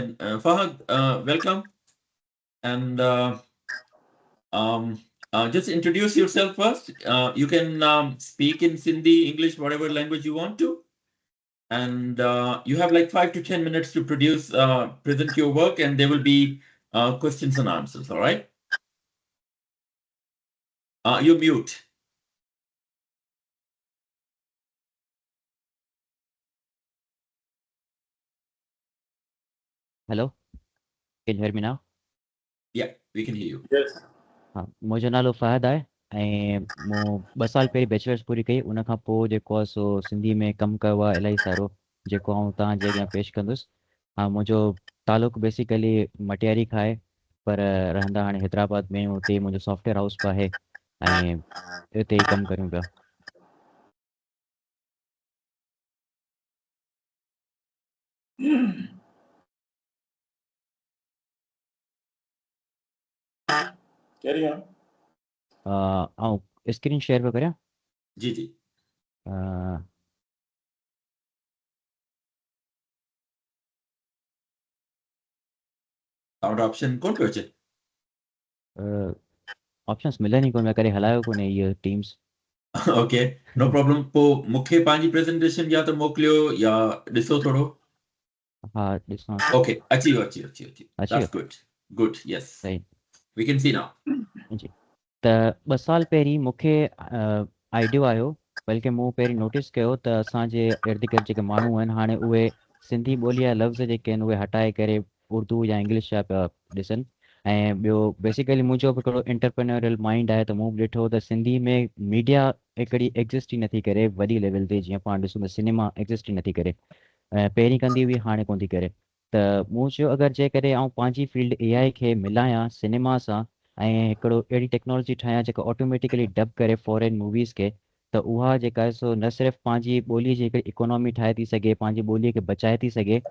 Fahad, welcome. And um, just introduce yourself first. You can speak in Sindhi, English, whatever language you want to. And you have like 5 to 10 minutes to present your work, and there will be questions and answers. All right. You mute. Hello, can you hear me now? Yeah, we can hear you. Yes. हा, मुंहिंजो नालो फ़हद आहे ऐं मूं 2 साल पहिरीं bachelors पूरी कई। उन खां पोइ जेको आहे सो सिंधी में कमु कयो आहे इलाही सारो, जेको आउं तव्हांजे अॻियां पेश कंदुसि। हा, मुंहिंजो तालुक़ु बेसिकली मटियारी खां आहे, पर रहंदा हाणे हैदराबाद में आहियूं। हुते मुंहिंजो सॉफ्टवेयर हाउस बि आहे ऐं हिते ई कमु करियूं पिया। Carry on. ऐं स्क्रीन शेयर पियो करियां। जी जी। साउंड ऑप्शन कोन पियो अचे। ऑप्शंस मिलनि ई कोन पिया, करे हलायो कोन्हे इहो टीम्स। ओके, नो प्रॉब्लम। पोइ मूंखे पंहिंजी प्रेज़ेंटेशन या त मोकिलियो या ॾिसो थोरो। हा, ॾिसां ओके, अची वियो अची वियो अची वियो। अची वियो। दैट्स गुड यस, सही वी कैन सी नाउ। जी। त 2 साल पहिरीं मूंखे आइडियो आयो, बल्कि मूं पहिरीं नोटिस कयो त असांजे इर्द गिर्द जेके माण्हू आहिनि हाणे उहे सिंधी ॿोलीअ जा लफ़्ज़ जेके आहिनि उहे हटाए करे उर्दू या इंग्लिश जा पिया ॾिसनि। ऐं ॿियो बेसिकली मुंहिंजो बि हिकिड़ो एंटरप्रेन्योरियल माइंड आहे, त मूं बि ॾिठो त सिंधी में मीडिया हिकिड़ी एग्ज़िस्ट ई नथी करे वॾी लेवल ते। जीअं पाण ॾिसूं त सिनेमा एग्ज़िस्ट ई नथी करे, पहिरीं कंदी हुई, हाणे कोन थी करे। त मूं चयो अगरि जेकॾहिं आउं पंहिंजी फील्ड AI खे मिलायां सिनेमा सां ऐं हिकिड़ो अहिड़ी टेक्नोलॉजी ठाहियां जेका ऑटोमेटिकली डब करे फॉरेन मूवीज़ खे, त उहा जेका आहे सो न सिर्फ़ु पंहिंजी ॿोलीअ जी हिकिड़ी इकोनॉमी ठाहे थी सघे, पंहिंजी ॿोलीअ खे बचाए थी सघे,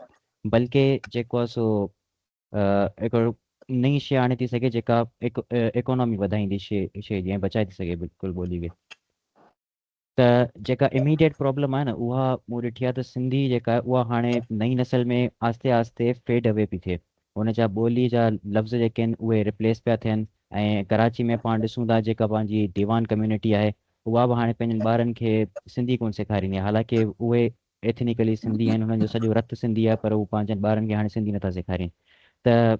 बल्कि जेको आहे सो हिकिड़ो नई शइ आणे थी सघे जेका इकोनॉमी वधाईंदी शइ जीअं बचाए थी सघे बिल्कुलु ॿोली खे। त जेका इमीडिएट प्रॉब्लम आहे न, उहा मूं ॾिठी आहे त सिंधी जेका आहे उहा हाणे नई नस्ल में आस्ते आस्ते फेड अवे पई थिए। हुन जा ॿोली जा लफ़्ज़ जेके आहिनि उहे रिप्लेस पिया थियनि। ऐं कराची में पाण ॾिसूं था जेका पंहिंजी दीवान कम्यूनिटी आहे, उहा बि हाणे पंहिंजनि ॿारनि खे सिंधी कोन सेखारींदी आहे। हालांकि उहे एथनिकली सिंधी आहिनि, हुननि जो सॼो रत सिंधी आहे, पर उहे पंहिंजनि ॿारनि खे हाणे सिंधी नथा सेखारीनि। त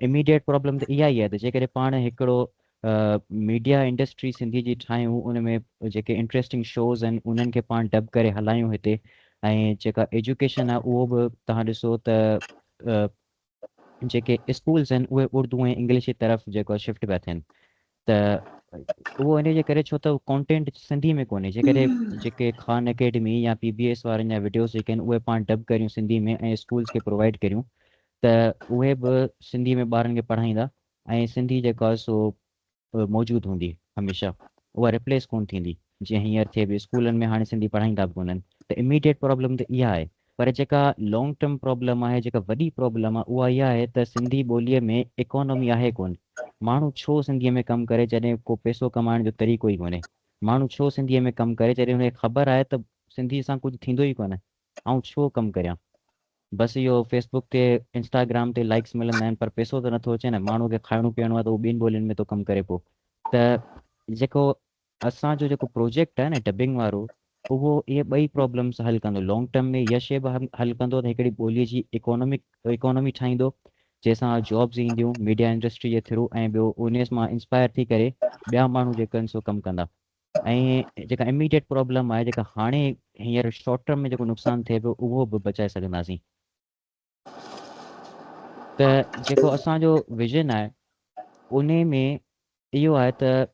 इमीडिएट प्रॉब्लम त इहा ई आहे त जेकॾहिं पाण हिकिड़ो मीडिया इंडस्ट्री सिंधी जी ठाहियूं, उन में जेके इंट्रस्टिंग शोज़ आहिनि उन्हनि खे पाण डब करे हलायूं हिते, ऐं जेका एजुकेशन आहे उहो बि तव्हां ॾिसो त जेके स्कूल्स आहिनि उहे उर्दू ऐं इंग्लिश जी तरफ़ जेको शिफ्ट पिया थियनि। त उहो इन जे करे छो त कॉन्टेंट सिंधी में कोन्हे। जेकॾहिं जेके ख़ान अकेडमी या PBS वारनि जा वीडियोस जेके आहिनि उहे पाण डब करियूं सिंधी में ऐं स्कूल्स खे प्रोवाइड करियूं, त उहे बि सिंधी में ॿारनि खे पढ़ाईंदा ऐं सिंधी जेको आहे सो मौजूदु हूंदी हमेशह, उहा रिप्लेस कोन थींदी। जीअं हींअर थिए बि स्कूलनि में हाणे सिंधी पढ़ाईंदा बि कोन्हनि। त इमीडिएट प्रॉब्लम त इहा आहे। पर जेका लॉन्ग टर्म प्रॉब्लम आहे, जेका वॾी प्रॉब्लम आहे, उहा इहा आहे त सिंधी ॿोलीअ में इकोनॉमी आहे कोन। माण्हू छो सिंधीअ में कमु करे जॾहिं को पैसो कमाइण जो तरीक़ो ई कोन्हे? माण्हू छो सिंधीअ में कमु करे जॾहिं हुनखे ख़बर आहे त सिंधी सां कुझु थींदो ई कोन्हे? ऐं छो कमु करियां? बसि इहो फेसबुक ते इंस्टाग्राम ते लाइक्स मिलंदा आहिनि, पर पैसो त नथो अचे न। माण्हू खे खाइणो पीअणो आहे त उहो ॿियनि ॿोलियुनि में थो कमु करे पोइ। त जेको असांजो जेको प्रोजेक्ट आहे न डबिंग वारो, उहो इहे ॿई प्रॉब्लम्स हल कंदो। लॉन्ग टर्म में इहा शइ बि हल कंदो त हिकिड़ी ॿोलीअ जी इकोनॉमी ठाहींदो, जंहिंसां जॉब्स ईंदियूं मीडिया इंडस्ट्री जे थ्रू, ऐं ॿियो उन मां इंस्पायर थी करे ॿिया माण्हू जेके आहिनि सो कमु कंदा। ऐं जेका इमीडिएट प्रॉब्लम आहे, जेका हाणे हींअर शॉर्ट टर्म में जेको नुक़सानु थिए पियो, उहो बि बचाए सघंदासीं। त जेको असांजो विज़न आहे उन में इहो आहे त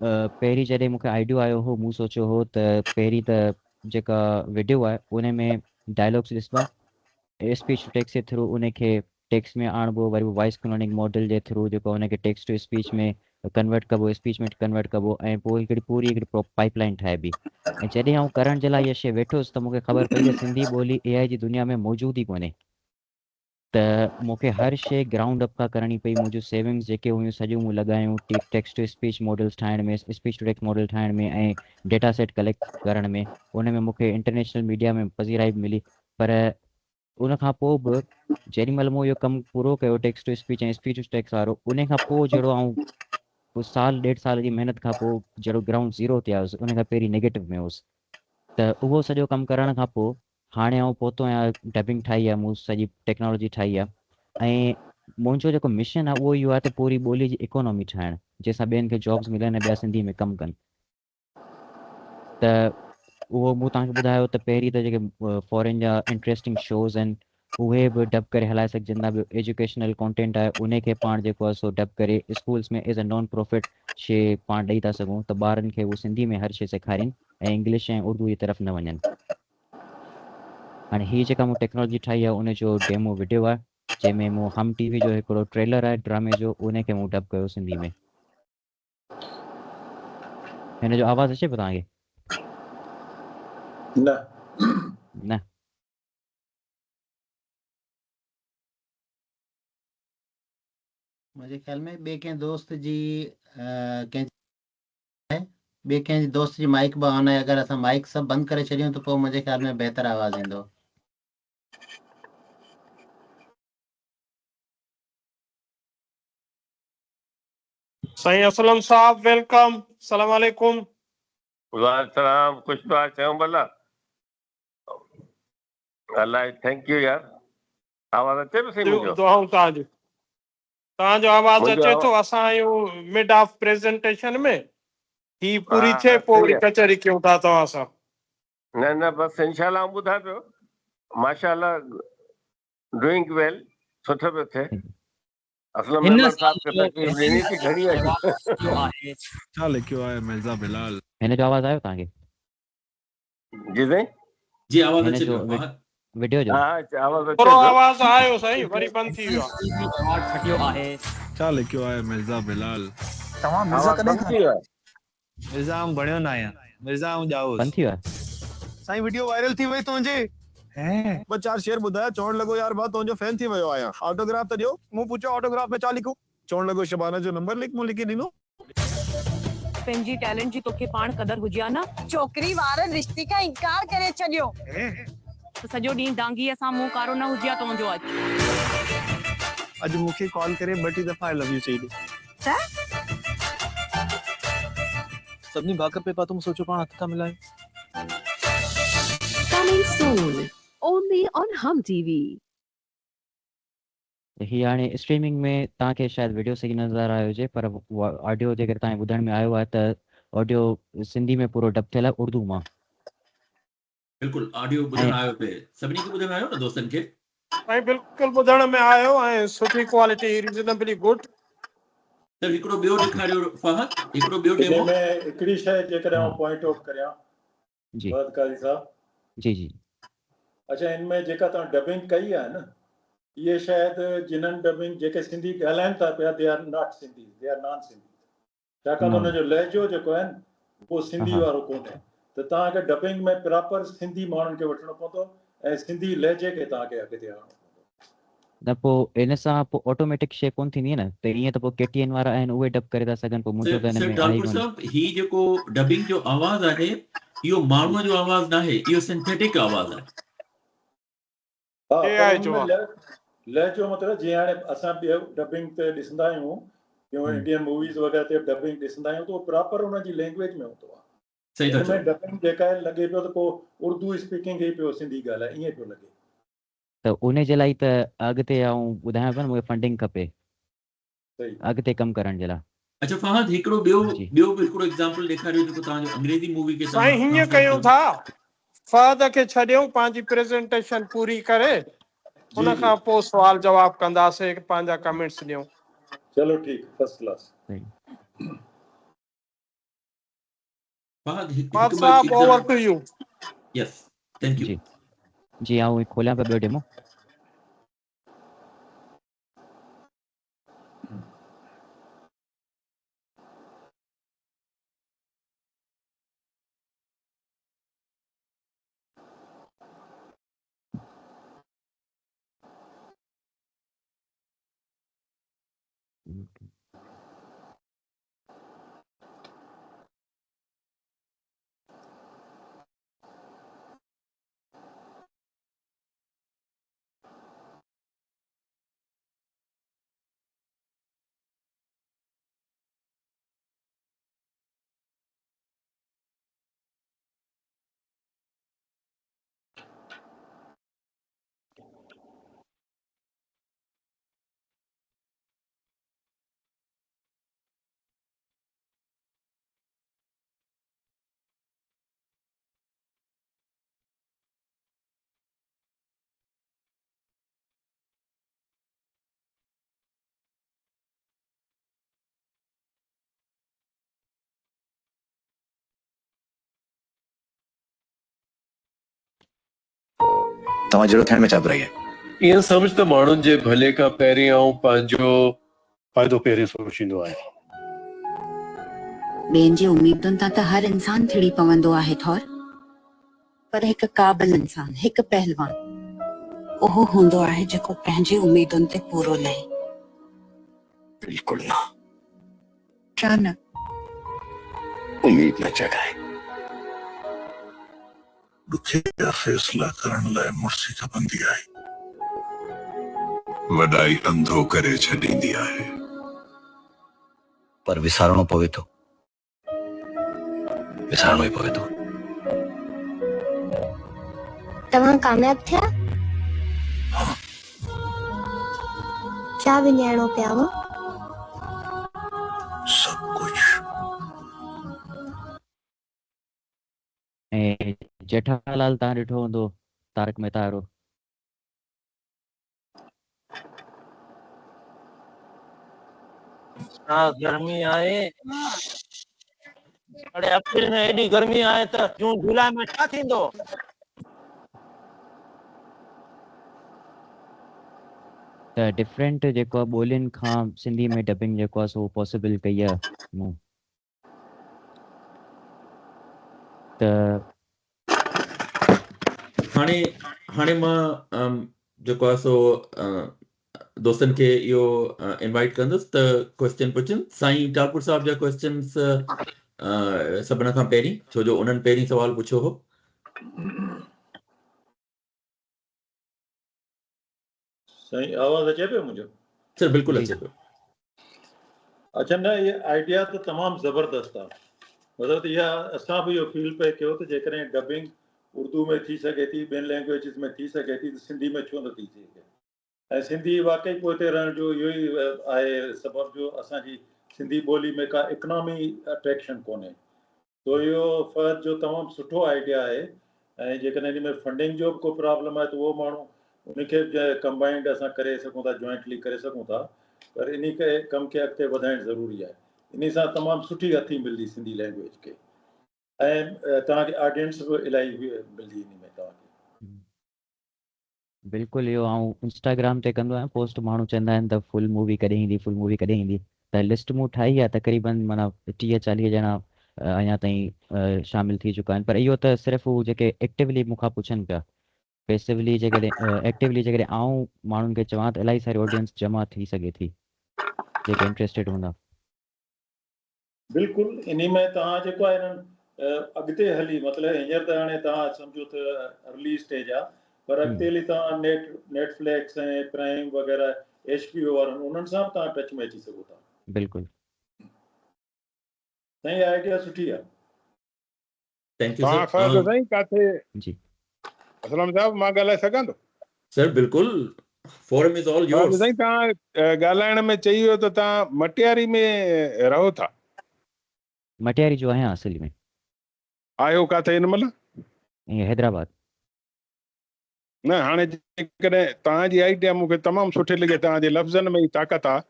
पहिरीं जॾहिं मूंखे आइडियो आयो हो, मूं सोचियो हो त पहिरीं त जेका वीडियो आहे उन में डायलॉग्स ॾिसबा, स्पीच टू टेक्स्ट जे थ्रू उनखे टेक्स्ट में आणिबो, वरी वॉइस क्लोनिंग मॉडल जे थ्रू जेको हुनखे टेक्स्ट टू स्पीच में कन्वर्ट कबो, स्पीच में कन्वर्ट कबो, ऐं पोइ हिकिड़ी पूरी हिकिड़ी पाइपलाइन ठाहिबी। ऐं जॾहिं आउं करण जे लाइ इहा शइ वेठुसि त मूंखे ख़बर पई त सिंधी ॿोली AI जी दुनिया में मौजूदु ई कोन्हे। त मूंखे हर शइ ग्राउंड अप खां करणी पई। मुंहिंजूं सेविंग्स जेके हुयूं सॼियूं मूं लॻायूं टेक्स्ट टू स्पीच मॉडल्स ठाहिण में, स्पीच टू टेक्स्ट मॉडल ठाहिण में, ऐं डेटा सेट कलेक्ट करण में। उन में मूंखे इंटरनेशनल मीडिया में पज़ीराई बि मिली। पर उन खां पोइ बि जेॾी महिल मूं इहो कमु पूरो कयो टेक्स्ट टू स्पीच ऐं स्पीच टू टेक्स्ट वारो, उन खां पोइ जहिड़ो आऊं पोइ साल ॾेढ साल जी महिनत खां पोइ जहिड़ो ग्राउंड ज़ीरो ते आयुसि, उन खां पहिरीं नेगेटिव में हुउसि, त उहो सॼो कमु करण खां पोइ हाणे आउं पहुतो आहियां, डबिंग ठाही आहे मूं, सॼी टेक्नोलॉजी ठाही आहे, ऐं मुंहिंजो जेको मिशन आहे उहो इहो आहे त पूरी ॿोली जी इकोनॉमी ठाहिणु, जंहिंसां ॿियनि खे जॉब्स मिलनि ऐं ॿिया सिंधी में कमु कनि। त उहो मूं तव्हांखे ॿुधायो त पहिरीं त जेके फॉरेन जा इंट्रस्टिंग शोज़ आहिनि उहे बि डब करे हलाए सघजंदा, ॿियो एजुकेशनल कंटेंट आहे उन खे पाण जेको आहे सो डब करे स्कूल्स में एज़ अ नॉन प्रॉफिट शइ पाण ॾेई था सघूं, त ॿारनि खे उहो सिंधी में हर शइ सेखारीनि ऐं इंग्लिश ऐं उर्दू जी तरफ़ न वञनि। हाणे हीअ जेका मूं टेक्नोलॉजी ठाही आहे उन जो डेमो वीडियो आहे, जंहिंमें मूं हम टीवी जो हिकिड़ो ट्रेलर आहे ड्रामे जो, उन खे मूं डब कयो सिंधी में। हिन जो आवाज़ु अचे पियो तव्हांखे? न न? मुंहिंजे ख्याल में ॿिए कंहिं दोस्त जी ॿिए कंहिं दोस्त जी माइक बि ऑन आहे, अगरि असां माइक सभु बंदि करे छॾियूं त पोइ मुंहिंजे ख्याल में बहितर आवाज़ ईंदो। साईं असलम साहब, वेलकम, सलाम वालेकुम। वालेकुम, कुछ तो चऊं भला। अल्लाह थैंक यू यार। आवाज़ अचे पई मुंहिंजो? दुआऊं तव्हांजो आवाज़ मुंहिंजो अचे थो। असां आहियूं मिड ऑफ प्रेज़ेंटेशन में, ही पूरी थिए हा पोइ सही वरी आहे। कचहरी कयूं था तव्हां सां। न न बसि इंशाल्लाह आऊं ॿुधां पियो, माशाल्लाह डूइंग वेल, सुठो पियो थिए। असलम हिन मेमन साल साहब खे जो तकलीफ़ ॾिनी थी घणी अवार्ड जो आहे। आहे। छा लिखियो आहे मिर्ज़ा बिलाल? हिन जो आवाज़ु आयो तव्हांखे? जी साईं, जी आवाज़ हिन अचे जो पियो फहद। वीडियो जो? हा आवाज़ अचे थोरो पियो। आवाज़ आयो साईं, वरी बंदि थी वियो आहे। अवार्ड खटियो आहे। छा लिखियो आहे मिर्ज़ा बिलाल? तव्हां मिर्ज़ा आवाज़ कॾहिं बंदि खां थी वियो आहे। मिर्ज़ा आऊं बणियो न आहियां, मिर्ज़ा आऊं ॼाओसि। बंदि थी वियो आहे? साईं वीडियो वायरल थी वई तुंहिंजी। हैं ॿ चार शेर ॿुधाया, चवण लॻो यार मां तुंहिंजो फैन थी वियो आहियां, ऑटोग्राफ त ॾियो। मूं पुछियो ऑटोग्राफ में छा लिखूं? चवण लॻो शबाना जो नंबर लिख, मूं लिखी ॾिनो। पंहिंजी टैलेंट जी तोखे पाण क़दर हुजे न, छोकिरी वारनि रिश्ते खां इनकार करे छॾियो त सॼो ॾींहुं डांगीअ सां मुंहुं कारो न हुजे तुंहिंजो। अॼु मूंखे कॉल करे 2 दफ़ा आई लव यू चई ॾे। छा? सभिनी भाक पे पातो, मूं सोचियो पाण हथ था मिलायूं। Coming soon, only on Hum TV. हीअ हाणे स्ट्रीमिंग में तव्हांखे शायदि वीडियो सही नज़र आयो हुजे, पर ऑडियो जेकर तव्हांजे ॿुधण में आयो आहे त ऑडियो सिंधी में पूरो डब थियल आहे उर्दू मां। बिल्कुलु ऑडियो ॿुधण आयो पे, सभिनी खे ॿुधण आयो न दोस्तनि खे? साईं बिल्कुलु ॿुधण में आयो ऐं सुठी क्वालिटी, रीज़नेबली गुड। त हिकिड़ो ॿियो ॾेखारियो फहद, हिकिड़ो ॿियो हिन डेमो। में हिकिड़ी शइ जेकॾहिं हा आउं पॉइंट आउट करियां जी फहद क़ाज़ी साहब, जी जी। अच्छा इनमें जेका तव्हां डबिंग कई आहे न, इहे शायदि जिन्हनि डबिंग जेके सिंधी ॻाल्हाइनि था पिया, they are not Sindhi, they are non Sindhi, छाकाणि त No. हुनजो लहजो जेको आहे न उहो सिंधी हा वारो कोन्हे। त तव्हांखे डबिंग में प्रॉपर सिंधी माण्हुनि खे वठिणो पवंदो ऐं सिंधी लहजे खे तव्हांखे अॻिते आणणो पवंदो। न पोइ इन सां पोइ ऑटोमेटिक शइ कोन थींदी न, त ईअं त पोइ KTN वारा आहिनि उहे डब करे था सघनि, पोइ मुंहिंजो त हिन सर में आहे ई ठाकुर कोन। साहब, ही जेको डबिंग जो आवाज़ आहे इहो माण्हूअ जो आवाज़ न आहे, इहो सिंथेटिक आवाज़ आहे। हा पर AI जो हुनमें आहे। लहजो मतिलबु जीअं हाणे असां ॿियो डबिंग ते ॾिसंदा आहियूं, ॿियूं इंडियन मूवीज़ वग़ैरह ते डबिंग ॾिसंदा आहियूं त उहो प्रॉपर हुनजी लैंग्वेज में हूंदो आहे। सही था हिन चओ। में डबिंग जेका आहे लॻे पियो त को उर्दू स्पीकिंग ई पियो सिंधी ॻाल्हाए, ईअं पियो लॻे। त उन जे लाइ त अॻिते आऊं ॿुधायां पियो न, मूंखे फंडिंग खपे सही अॻिते कमु करण जे लाइ। अच्छा फहद, हिकिड़ो ॿियो जी बि हिकिड़ो एग्जांपल ॾेखारियो जेको तव्हांजो अंग्रेज़ी मूवी खे साईं हीअं ट्रांसलेट कयूं कयो। था, फहद खे छॾियूं पंहिंजी प्रेज़ेंटेशन पूरी करे, जी हुन जी, खां पोइ सुवाल जवाब कंदासीं, पंहिंजा कमेंट्स ॾियूं। चलो ठीकु, फर्स्ट क्लास। सही। फहद फहद हिकु ॿ साहब, over example. To you. Yes, thank you. जी जी आऊं खोलियां पियो ॿियो डेमो। तव्हां जहिड़ो थियण में छा बुराई आहे? ईअं सम्झ त माण्हुनि जे भले खां पहिरीं ऐं पंहिंजो फ़ाइदो पहिरीं सोचींदो आहे। ॿियनि जी उम्मीदुनि तां त हर इंसान थिड़ी पवंदो आहे थोर, पर हिकु क़ाबिल इंसान, हिकु पहलवान उहो हूंदो आहे जेको पंहिंजी उम्मीदुनि ते पूरो लहे। बिल्कुलु न, छा न? उम्मीद न जगाए। ॾुखिया फ़ैसिला करण लाइ मुर्सी खपंदी आहे, वॾाई अंधो करे छॾींदी आहे। पर विसारणो पवे थो, विसारणो ई पवे थो। तव्हां कामयाब थिया? छा विञाइणो पियाव? सभु कुझु। ऐं जेठालाल तव्हां ॾिठो हूंदो तारक मेहता वारो? हाँ गर्मी आहे, अरे अप्रैल में एॾी गर्मी आहे त जून जुलाई में छा थींदो? त डिफरेंट जेको आहे ॿोलियुनि खां सिंधी में डबिंग जेको आहे सो पॉसिबल कई आहे मूं। त हाणे मां जेको आहे सो दोस्तनि खे इहो इनवाइट कंदुसि त क्वेश्चन पुछनि। साईं ठाकुर साहब जा क्वेश्चन्स सभिनि खां पहिरीं, छो जो उन्हनि पहिरीं सवाल पुछियो हो। साईं आवाज़ अचे पियो मुंहिंजो? सर बिल्कुलु अचे पियो। अच्छा, न ये आइडिया तो तमाम ज़बरदस्त आहे। मतिलबु इहा असां बि इहो फील पिए कयो त जेकॾहिं डबिंग उर्दू में थी सघे थी, ॿियनि लैंग्वेजिस में थी सघे थी, त सिंधी में छो न थी सघे। ऐं सिंधी वाकई पोइ रहण जो इहो ई आहे सबबु जो असांजी सिंधी ॿोली में का इकनॉमी अट्रैक्शन कोन्हे। तो इहो फ़र्द जो तमामु सुठो आइडिया आहे। ऐं जेकॾहिं इन में फंडिंग जो बि को प्रॉब्लम आहे त उहो माण्हू उनखे कंबाइंड असां करे सघूं था, जॉइंटली करे सघूं था। पर इन खे कम खे अॻिते वधाइणु ज़रूरी आहे। इन सां तमामु सुठी हथी मिलंदी सिंधी लैंग्वेज खे, ऐं तव्हांखे ऑडियंस बि इलाही मिलंदी इन में तव्हांखे। बिल्कुलु इहो आउं इंस्टाग्राम ते कंदो आहियां पोस्ट, माण्हू चवंदा आहिनि त फुल मूवी कॾहिं ईंदी, फुल मूवी कॾहिं ईंदी। त लिस्ट मूं ठाही आहे, तक़रीबन माना 30-40 ॼणा अञा ताईं शामिल थी चुका आहिनि। पर इहो त सिर्फ़ु हू जेके एक्टिवली मूंखां पुछनि पिया। पैसिवली जेकॾहिं एक्टिवली जेकॾहिं आउं माण्हुनि खे चवां त इलाही सारी ऑडियंस जमा थी सघे थी जेके इंट्रस्टेड हूंदा। बिल्कुलु इन में तव्हां जेको आहे हिननि अॻिते हली, मतिलबु हींअर त हाणे तव्हां सम्झो त अर्ली स्टेज आहे, पर अॻिते हली तव्हां नेटफ्लिक्स ऐं प्राइम वग़ैरह HBO वारनि उन्हनि सां बि तव्हां टच में अची सघो था। बिल्कुलु साईं आइडिया सुठी आहे। थैंक यू तव्हां सर। फर्ज़ साईं काथे जी असलम साहब मां ॻाल्हाए सघां थो? सर बिल्कुलु, फोरम इज ऑल फर्ज़ योर्स। साईं तव्हां ॻाल्हाइण में चई वियो त तव्हां मटियारी में रहो था। मटियारी जो आहियां असली में। आयो काथे हिन महिल? ईअं हैदराबाद। न हाणे जेकॾहिं तव्हांजी आइडिया मूंखे तमामु सुठी लॻे, तव्हांजे लफ़्ज़नि में ई ताक़त आहे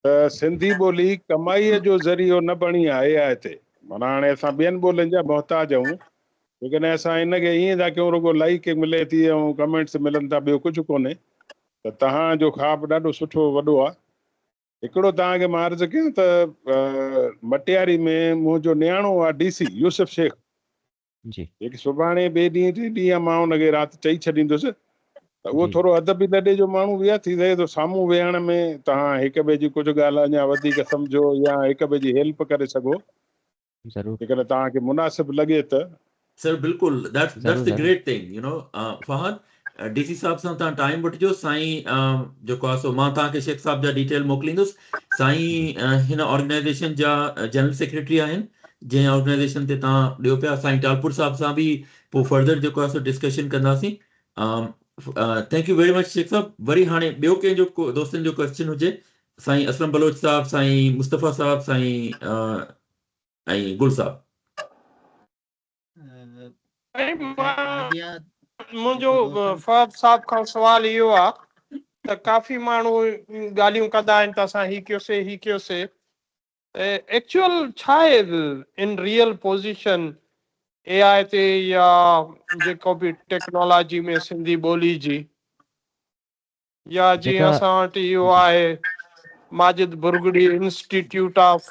त सिंधी ॿोली कमाईअ जो ज़रियो न बणी आहे AI ते। माना हाणे असां ॿियनि ॿोलियुनि जा मोहताज आहियूं, जेकॾहिं असां हिनखे ईअं था कयूं रुॻो लाइक मिले थी ऐं कमेंट्स मिलनि था, ॿियो कुझु कोन्हे, त तव्हांजो ख़्वाबु ॾाढो सुठो वॾो आहे। हिकिड़ो तव्हांखे मां अर्ज़ु कयां त मटियारी में मुंहिंजो नियाणो आहे DC यूसुफ शेख जी, जेके सुभाणे ॿिए ॾींहं ते ॾींहं मां हुनखे राति चई छॾींदुसि त उहो थोरो अदबी लॾे जो माण्हू बि आहे, थी सघे थो साम्हूं वेहण में तव्हां हिक ॿिए जी कुझु ॻाल्हि अञा वधीक सम्झो या हिक ॿिए जी हेल्प करे सघो, ज़रूरु जेकॾहिं तव्हांखे मुनासिबु लॻे त। सर बिल्कुलु, that's the great thing, you know Fahad. DC साहब सां तव्हां टाइम वठिजो। साईं जेको आहे सो मां तव्हांखे शेख साहब जा डिटेल मोकिलींदुसि। साईं हिन ऑर्गेनाइज़ेशन जा जनरल सेक्रेटरी आहिनि, जंहिं ऑर्गेनाइज़ेशन ते तव्हां ॾियो पिया। साईं टालपुर साहब सां बि पोइ फर्दर जेको आहे सो डिस्कशन कंदासीं। Thank you very much Sheikh साहब। वरी हाणे ॿियो कंहिंजो दोस्तनि जो क्वेश्चन हुजे, साईं असलम बलोच साहब, साईं मुस्तफ़ा साहब, साईं ऐं गुल साहब। मुंहिंजो फर्ज़ साहब खां सुवाल इहो आहे त काफ़ी माण्हू ॻाल्हियूं कंदा आहिनि त असां हीअ कयोसीं। एक्चुअल छा आहे इन रियल पोज़ीशन AI ते या जेको बि टेक्नोलॉजी में सिंधी ॿोली जी या जीअं जेका असां वटि इहो आहे Majid Bhurgri institute of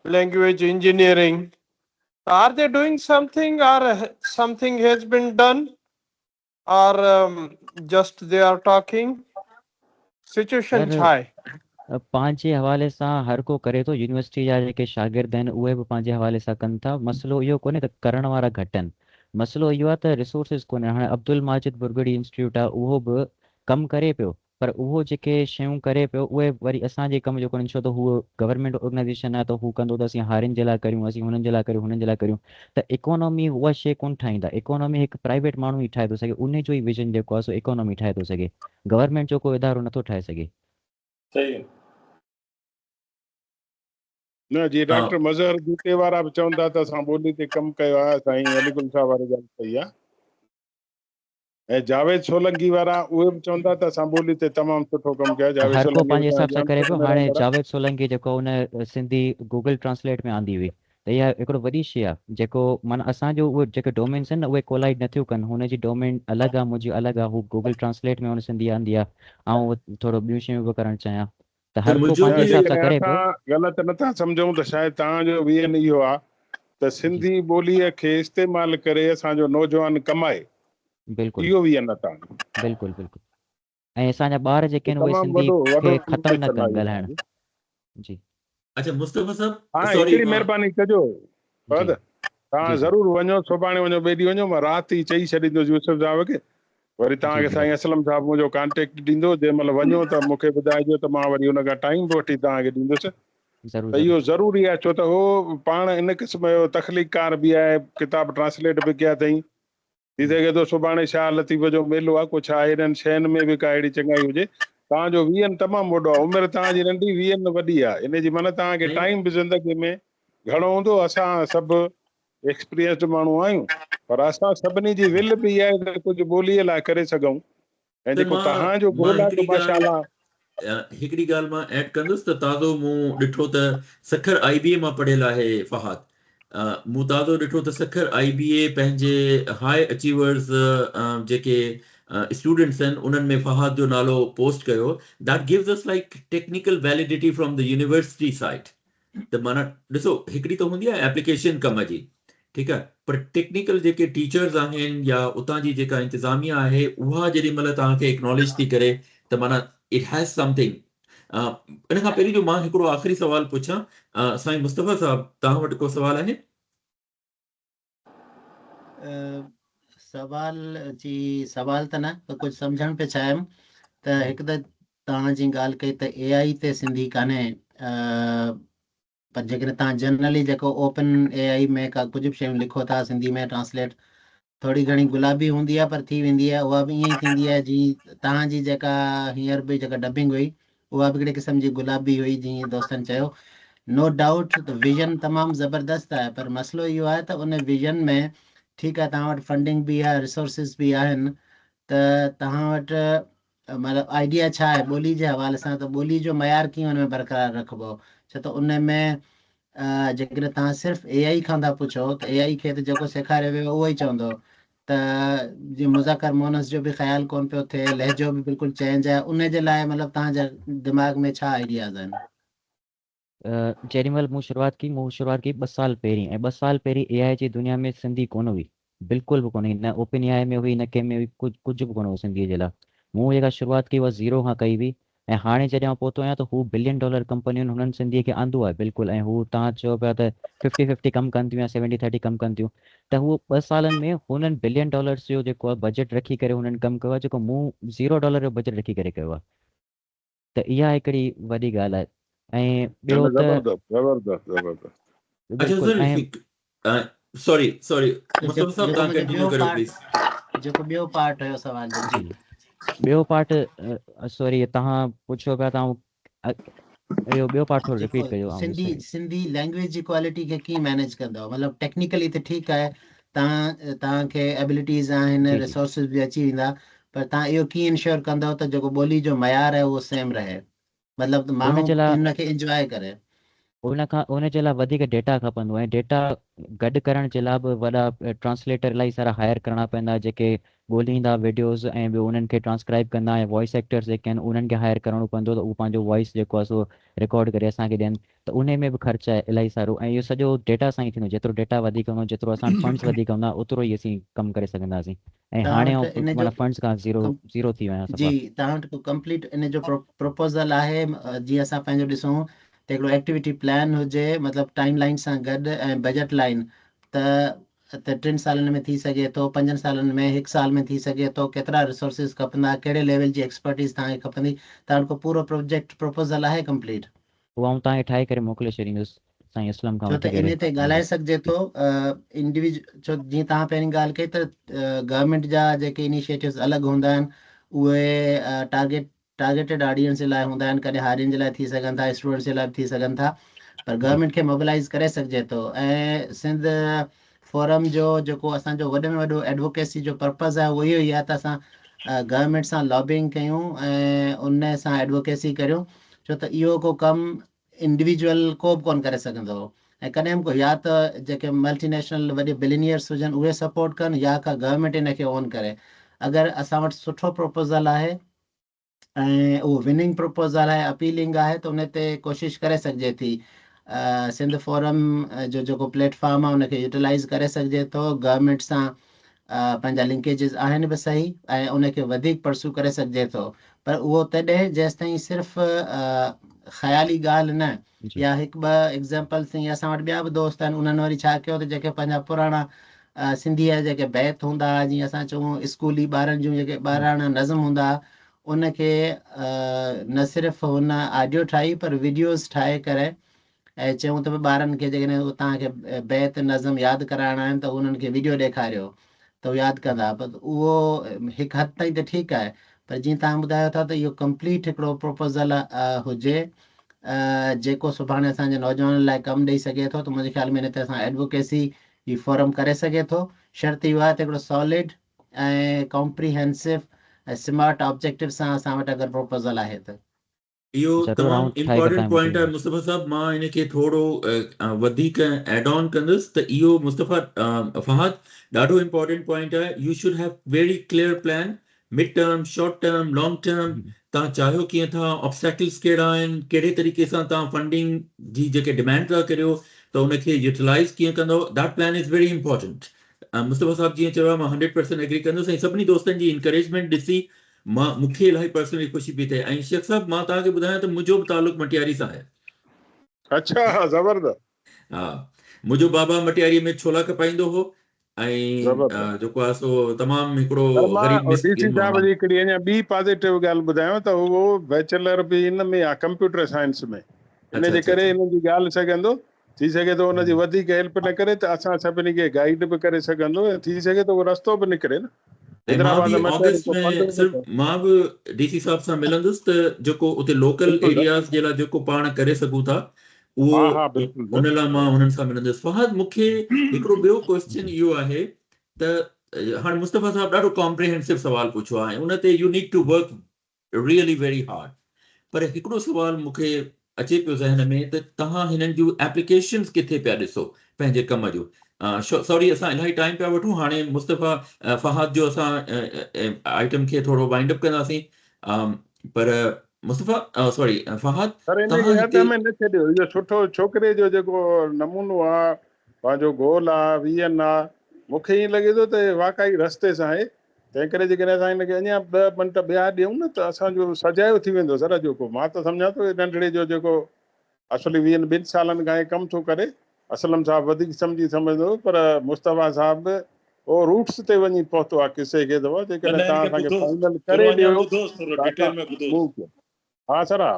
language engineering, are they doing something or something has been done or just they are talking? Situation sir छा आहे? पंहिंजे हवाले सां हर को करे थो, यूनिवर्सिटी जा जेके शागिर्द आहिनि उहे बि पंहिंजे हवाले सां कनि था। मसइलो इहो कोन्हे त करण वारा घटि आहिनि, मसइलो इहो आहे त रिसोर्सिस कोन्हे। हाणे अब्दुल माजिद बुरगड़ी इंस्टीट्यूट आहे, उहो बि कमु करे पियो, पर उहो जेके शयूं करे पियो उहे वरी असांजे कम जो कोन्हे, छो त उहो गवर्नमेंट ऑर्गेनाइज़ेशन आहे त हू कंदो त असीं हारियुनि जे लाइ करियूं, असीं हुननि जे लाइ करियूं, हुननि जे लाइ करियूं। त इकोनॉमी उहा शइ कोन्ह ठाहींदा। इकोनॉमी हिकु प्राइवेट माण्हू ई ठाहे थो सघे, उन जो ई विजन जेको आहे सो इकोनॉमी ठाहे थो सघे, गवर्नमेंट जो कोई इदारो नथो ठाहे सघे। सही आहे। न जी डॉक्टर मज़हर जूते वारा बि चवनि था त असां ॿोली ते कमु कयो आहे, साईं अलीगुल साहब वारी ॻाल्हि सही आहे। ऐं जावेद सोलंकी वारा उहे बि चवनि था त असां ॿोली ते तमामु सुठो कमु कयो आहे। जावेद हर को सोलंकी पंहिंजे हिसाब सां जाम करे पियो। में हाणे रहंदड़ आहे। जावेद सोलंकी जेको उन सिंधी गूगल ट्रांसलेट में आंदी हुई, त इहा हिकिड़ो वॾी शइ आहे जेको माना असांजो उहे जेके डोमेन्स आहिनि न उहे कोलाइड नथियूं कनि। हुनजी डोमेन अलॻि आहे, मुंहिंजी अलॻि आहे, हू गूगल ट्रांसलेट में हुन सिंधी आंदी आहे, ऐं थोरो ॿियूं शयूं बि करणु चाहियां, त हर को पंहिंजे हिसाब सां करे पियो। असां ग़लति नथा सम्झूं त शायदि तव्हांजो वियन इहो आहे त सिंधी ॿोलीअ खे इस्तेमालु करे असांजो नौजवान कमाए, बिल्कुलु इहो वियन आहे तव्हांजो। बिल्कुलु बिल्कुलु। ऐं असांजा ॿार जेके आहिनि उहे तमामु सिंधी वॾो खे ख़तमु न इंटेंशन कनि आहे इहो ॻाल्हाइण। तव्हांजो। जी अच्छा मुस्तफ़ा साहब, हा सॉरी हिकिड़ी महिरबानी कजो फहद, तव्हां जी ज़रूरु वञो, सुभाणे वञो, ॿिए ॾींहुं वञो, मां राति ई चई छॾींदुसि यूसुफ साहब खे, वरी तव्हांखे साईं असलम साहब मुंहिंजो कॉन्टेक्ट ॾींदो, जंहिं महिल वञो त मूंखे ॿुधाइजो त मां वरी हुन खां टाइम बि वठी तव्हांखे ॾींदुसि। ज़रूरु त इहो ज़रूरी आहे, छो त उहो पाण इन क़िस्म जो तख़लीक़कार बि आहे, किताब ट्रांसलेट बि कया अथई। थी सघे थो सुभाणे शाह लतीफ़ जो मेलो आहे, कुझु आहे हिननि शयुनि में बि का अहिड़ी चङाई हुजे। तव्हांजो वियन तमामु वॾो आहे, उमिरि तव्हांजी नंढी, वियन वॾी आहे, इन जी माना तव्हांखे टाइम बि ज़िंदगी में घणो हूंदो। असां सभु एक्सपीरियंस्ड माण्हू आहियूं, पर असां सभिनी जी विल बि आहे त कुझु ॿोलीअ लाइ करे सघूं। ऐं जेको तव्हांजो गोल आहे त माशाअल्लाह हिकिड़ी ॻाल्हि मां ऐड कंदुसि त ताज़ो मूं ॾिठो त सखर IBA मां पढ़ियल आहे फहाद। मूं ताज़ो ॾिठो त सखर IBA पंहिंजे हाई अचीवर्स जेके स्टूडेंट्स आहिनि उन्हनि में फहाद जो नालो पोस्ट कयो। That gives us like technical validity from the university side. त माना ॾिसो, हिकिड़ी त हूंदी आहे एप्लीकेशन कम जी, ठीकु आहे, पर टेक्निकल जेके टीचर्स आहिनि या उतां जी जेका इंतिज़ामिया आहे उहा जेॾी महिल तव्हांखे एक्नॉलेज थी करे त माना इट हैज़ समथिंग। इन खां पहिरीं जो मां हिकिड़ो आख़िरी सवाल पुछां, साईं मुस्तफ़ा साहब तव्हां वटि को सवाल आहे? सवाल त न, पर कुझु सम्झण पिया चाहियमि त हिकु त तव्हांजी ॻाल्हि कई त AI ते सिंधी कान्हे, पर जेकॾहिं तव्हां जनरली जेको ओपन AI में का कुझु बि शयूं लिखो था सिंधी में ट्रांसलेट, थोरी घणी गुलाबी हूंदी आहे पर थी वेंदी आहे। उहा बि ईअं ई थींदी आहे जीअं तव्हांजी जेका हींअर बि जेका डबिंग हुई उहा बि हिकिड़े क़िस्म जी गुलाबी हुई, जीअं दोस्तनि चयो। नो डाउट त विजन तमामु ज़बरदस्त आहे, पर मसइलो इहो आहे त उन विजन में ठीकु आहे तव्हां वटि फंडिंग बि आहे, रिसोर्सिस बि आहिनि, त तव्हां वटि मतिलबु आइडिया छा आहे ॿोली जे हवाले सां, त ॿोली जो मयार कीअं हुन में बरक़रार रखिबो? छो त उन में जेकॾहिं तव्हां सिर्फ़ु AI खां था पुछो त AI खे त जेको सेखारियो वियो उहो ई चवंदो, त जीअं मुज़ाकर मोनस जो बि ख़्यालु कोन पियो थिए, लहजो बि बिल्कुलु चेंज आहे, उन जे लाइ मतिलबु तव्हांजा दिमाग़ में छा आइडियाज़ आहिनि? जेॾी महिल मूं शुरूआति की 2 साल पहिरीं, ऐं 2 साल पहिरीं AI जी दुनिया में सिंधी कोन हुई, बिल्कुलु बि कोन हुई, न ओपन AI में हुई, न कंहिं में हुई, कुझु बि कोन हो सिंधीअ जे लाइ। मूं जेका शुरूआति कई उहा ज़ीरो खां कई हुई, ऐं हाणे जॾहिं आउं पहुतो आहियां त हू $1 बिलियन कंपनियुनि हुननि सिंधीअ खे आंदो आहे बिल्कुलु, ऐं हू तव्हां चयो पिया त 50-50 कमु कनि थियूं या 70-30 कमु कनि थियूं, त हू 2 सालनि में हुननि $1 बिलियन जो जेको आहे बजट रखी करे हुननि कमु कयो आहे, जेको मूं $0 जो बजट रखी करे कयो आहे। त इहा हिकिड़ी वॾी ॻाल्हि आहे। ऐं ॿियो त ज़बरदस्त अच्छा सर, सॉरी मुस्तफ़ा साहब तव्हां कंटिन्यू करियो प्लीज़। जेको ॿियो पार्ट हुयो सवाल जो। जी ॿियो पार्ट, सॉरी तव्हां पुछो पिया, तव्हां इहो ॿियो पार्ट थोरो रिपीट कयो। सिंधी लैंग्वेज जी क्वालिटी खे कीअं मैनेज कंदव? मतिलबु टेक्निकली त ठीकु आहे, तव्हांखे एबिलिटीज़ आहिनि, रिसोर्सिस बि अची वेंदा, पर तव्हां इहो कीअं इंश्योर कंदव त जेको ॿोली जो मयार आहे उहो सेम रहे, मतिलबु माण्हू हुनखे इंजॉय करे? उन जे लाइ वधीक डेटा खपंदो ऐं डेटा गॾु करण जे लाइ बि वॾा ट्रांसलेटर इलाही सारा हायर करणा पवंदा जेके ॻोल्हींदा वीडियोज़ ऐं ॿियो उन्हनि खे ट्रांसक्राइब कंदा ऐं वॉइस एक्टर्स जेके आहिनि उन्हनि खे हायर करणो पवंदो त उहो पंहिंजो वॉइस जेको आहे सो रिकॉर्ड करे असांखे ॾियनि त उन में बि ख़र्चु आहे इलाही सारो ऐं इहो सॼो डेटा सां ई थींदो जेतिरो डेटा वधीक हूंदो जेतिरो असां फंड्स वधीक हूंदा ओतिरो ई असीं कमु करे सघंदासीं ऐं तव्हां हाणे वटि इन जो माना फंड्स खां ज़ीरो थी विया आहियूं जी सफ़ा तव्हां वटि कंप्लीट इन जो प्रपोज़ल आहे जीअं असां पंहिंजो ॾिसूं त हिकिड़ो एक्टिविटी प्लान हुजे मतिलबु टाइम लाइन सां गॾु ऐं बजट लाइन त 3 सालनि में थी सघे थो 5 सालनि में 1 साल में थी सघे थो केतिरा रिसोर्सिस खपंदा कहिड़े लेवल जी एक्सपर्टीज़ तव्हांखे खपंदी तव्हां वटि को पूरो प्रोजेक्ट प्रपोज़ल आहे कंप्लीट उहा आउं तव्हांखे ठाहे करे मोकिले छॾींदुसि साईं असलम खां छो वठी त इन करे ते ॻाल्हाए सघिजे थो इंडिविजुअल छो जीअं तव्हां पहिरीं ॻाल्हि कई त गवर्नमेंट जा जेके इनिशिएटिव्स अलॻि हूंदा आहिनि उहे टारगेटेड ऑडियंस जे लाइ हूंदा आहिनि कॾहिं हारियुनि जे लाइ थी सघनि था स्टूडेंट्स जे लाइ बि थी सघनि था पर गवर्नमेंट खे मोबिलाइज़ करे सघिजे थो ऐं सिंध फोरम जो जेको असांजो वॾे में वॾो एडवोकेसी जो पर्पज़ आहे उहो इहो ई आहे त असां गवर्नमेंट सां लॉबिंग कयूं ऐं उन सां एडवोकेसी करियूं छो त इहो को कमु इंडिविजुअल को बि कोन करे सघंदो ऐं कॾहिं बि या त जेके मल्टीनेशनल वॾे बिलिनियर्स हुजनि उहे सपोर्ट कनि या का गवर्नमेंट इन खे ओन करे अगरि असां वटि सुठो प्रपोज़ल आहे ऐं उहो विनिंग प्रपोज़ल आहे अपीलिंग आहे त उन ते कोशिशि करे सघिजे थी सिंध फोरम जो जेको प्लेटफॉर्म आहे उनखे यूटिलाइज़ करे सघिजे थो गवर्नमेंट सां पंहिंजा लिंकेजिस आहिनि बि सही ऐं उनखे वधीक परसू करे सघिजे थो पर उहो तॾहिं जेसि ताईं सिर्फ़ु ख़्याली ॻाल्हि न या हिकु ॿ एग्ज़ाम्पल्स ईअं असां वटि ॿिया बि दोस्त आहिनि उन्हनि वरी छा कयो त जेके पंहिंजा पुराणा सिंधीअ जा जेके बैत हूंदा हुआ जीअं असां चऊं स्कूली ॿारनि जूं जेके ॿाराणा नज़म हूंदा उनखे न सिर्फ़ु हुन ऑडियो ठाही पर वीडियोज़ ठाहे करे ऐं चयूं त ॿारनि खे जेकॾहिं तव्हांखे बैत नज़म यादि कराइणा आहिनि त उन्हनि खे वीडियो ॾेखारियो त उहो यादि कंदा पर उहो हिकु हद ताईं त ठीकु आहे पर जीअं तव्हां ॿुधायो था त इहो कंप्लीट हिकिड़ो प्रपोज़ल हुजे जेको सुभाणे असांजे नौजवाननि लाइ कमु ॾेई सघे थो त मुंहिंजे ख़्याल में हिन ते असां एडवोकेसी जी फोरम करे सघे थो शर्त इहो आहे त हिकिड़ो सॉलिड ऐं कॉम्प्रीहेंसिव ऐं स्मार्ट ऑब्जेक्टिव सां असां वटि अगरि प्रपोज़ल आहे त इहो ज़रूरु तमामु आउं ठाहे करे इम्पोर्टेंट तव्हांखे पॉइंट आहे मोकिलींदुसि मुस्तफ़ा साहब मां इनखे थोरो वधीक एड ऑन कंदुसि त इहो मुस्तफ़ा फहद ॾाढो इम्पोर्टेंट पॉइंट आहे U should have very clear plan mid term short term long term तव्हां चाहियो कीअं था ऑब्स्टेकल्स कहिड़ा आहिनि कहिड़े तरीक़े सां तव्हां फंडिंग जी जेके डिमांड था करियो त उनखे यूटिलाइज़ कीअं कंदो that plan is very important Mustafa साहब जीअं चयो आहे मां 100% एग्री कंदुसि ऐं सभिनी दोस्तनि जी इंकरेजमेंट ॾिसी मूंखे इलाही पर्सनली ख़ुशी पई थिए ऐं शेख साहब मां तव्हांखे ॿुधायां त मुंहिंजो बि तालुक़ु मटियारी सां आहे अच्छा ज़बरदस्त हा मुंहिंजो बाबा मटियारी में छोला कपाईंदो हो ऐं जेको आहे सो तमामु हिकिड़ो पर मां ग़रीब डीसी मिसकिन साहब माण्हू जी हिकिड़ी अञा ॿी पॉज़िटिव ॻाल्हि ॿुधायांव त उहो बैचलर बि इन में आहे कंप्यूटर साइंस में इन जे करे हिन जी ॻाल्हि सघंदो थी सघे थो हुनजी वधीक हेल्प न करे त असां सभिनी खे गाइड बि करे सघंदो ऐं थी सघे थो उहो रस्तो बि निकिरे न ऐं मां हैदराबाद बि में ऑगस्ट में सिर्फ़ु मां बि डीसी साहब सां मिलंदुसि त जेको उते लोकल एरियाज़ जे लाइ जेको पाण करे सघूं था उहो उन लाइ मां हुननि सां मिलंदुसि फहद मूंखे हिकिड़ो ॿियो क्वेश्चन इहो आहे त हाणे मुस्तफ़ा साहब ॾाढो कॉम्प्रिहेंसिव सुवाल पुछियो आहे उन ते you need to work really very hard पर हिकिड़ो सुवाल मूंखे अचे पियो ज़हन में त तव्हां हिननि जूं एप्लीकेशन्स किथे पिया ॾिसो पंहिंजे कम जो सॉरी असां इलाही टाइम पिया वठूं हाणे मुस्तफ़ा फहद जो असां आइटम खे थोरो वाइंड अप कंदासीं पर मुस्तफ़ा सॉरी फहद पर इन तव्हां खे हिते हद में न छॾियो इहो सुठो छोकिरे जो जेको नमूनो आहे पंहिंजो गोल आहे वीहनि आहे मूंखे ईअं लॻे थो त वाक़ई रस्ते सां आहे तंहिं करे जेकॾहिं असां हिनखे अञा 10 मिंट ॿिया ॾियूं न त असांजो सजायो थी वेंदो सर जेको मां त सम्झां थो नंढड़े जो जेको असली 2 सालनि खां कमु थो करे असलम साहब वधीक सम्झंदो पर मुस्तफ़ा साहब उहो रूट्स ते वञी पहुतो आहे किसे खे दफ़ो जेकॾहिं तव्हां असांखे फाइनल करे ॾियो त असां हा सर हा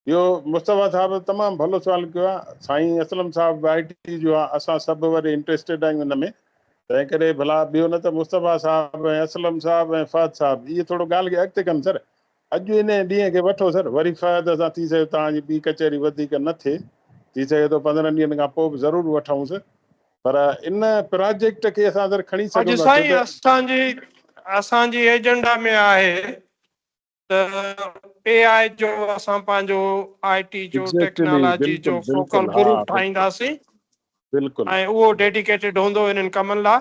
इहो मुस्तफ़ा साहब तमामु भलो सुवाल कयो आहे साईं असलम साहब IT जो आहे असां सभु वरी इंट्रस्टेड आहियूं हिन में तंहिं करे भला ॿियो न त मुस्तफ़ा साहब ऐं असलम साहब ऐं फहद साहब इहे थोरो ॻाल्हि खे अॻिते कनि सर अॼु इन ॾींहं खे वठो सर वरी फहद सां थी सघे तव्हांजी ॿी कचहरी वधीक न थिए थी सघे थो 15 ॾींहंनि खां पोइ बि ज़रूरु वठूंसि पर इन प्रोजेक्ट खे असां सर खणी अॼु सघूं था साईं असांजी एजेंडा में आहे त AI जो असां पंहिंजो IT जो एग्जैक्टली टेक्नोलॉजी जो बिल्कुलु फोकल बिल्कुलु ग्रुप हाँ ठाहींदासीं बिल्कुलु ऐं उहो डेडिकेटेड हूंदो इन्हनि कमनि लाइ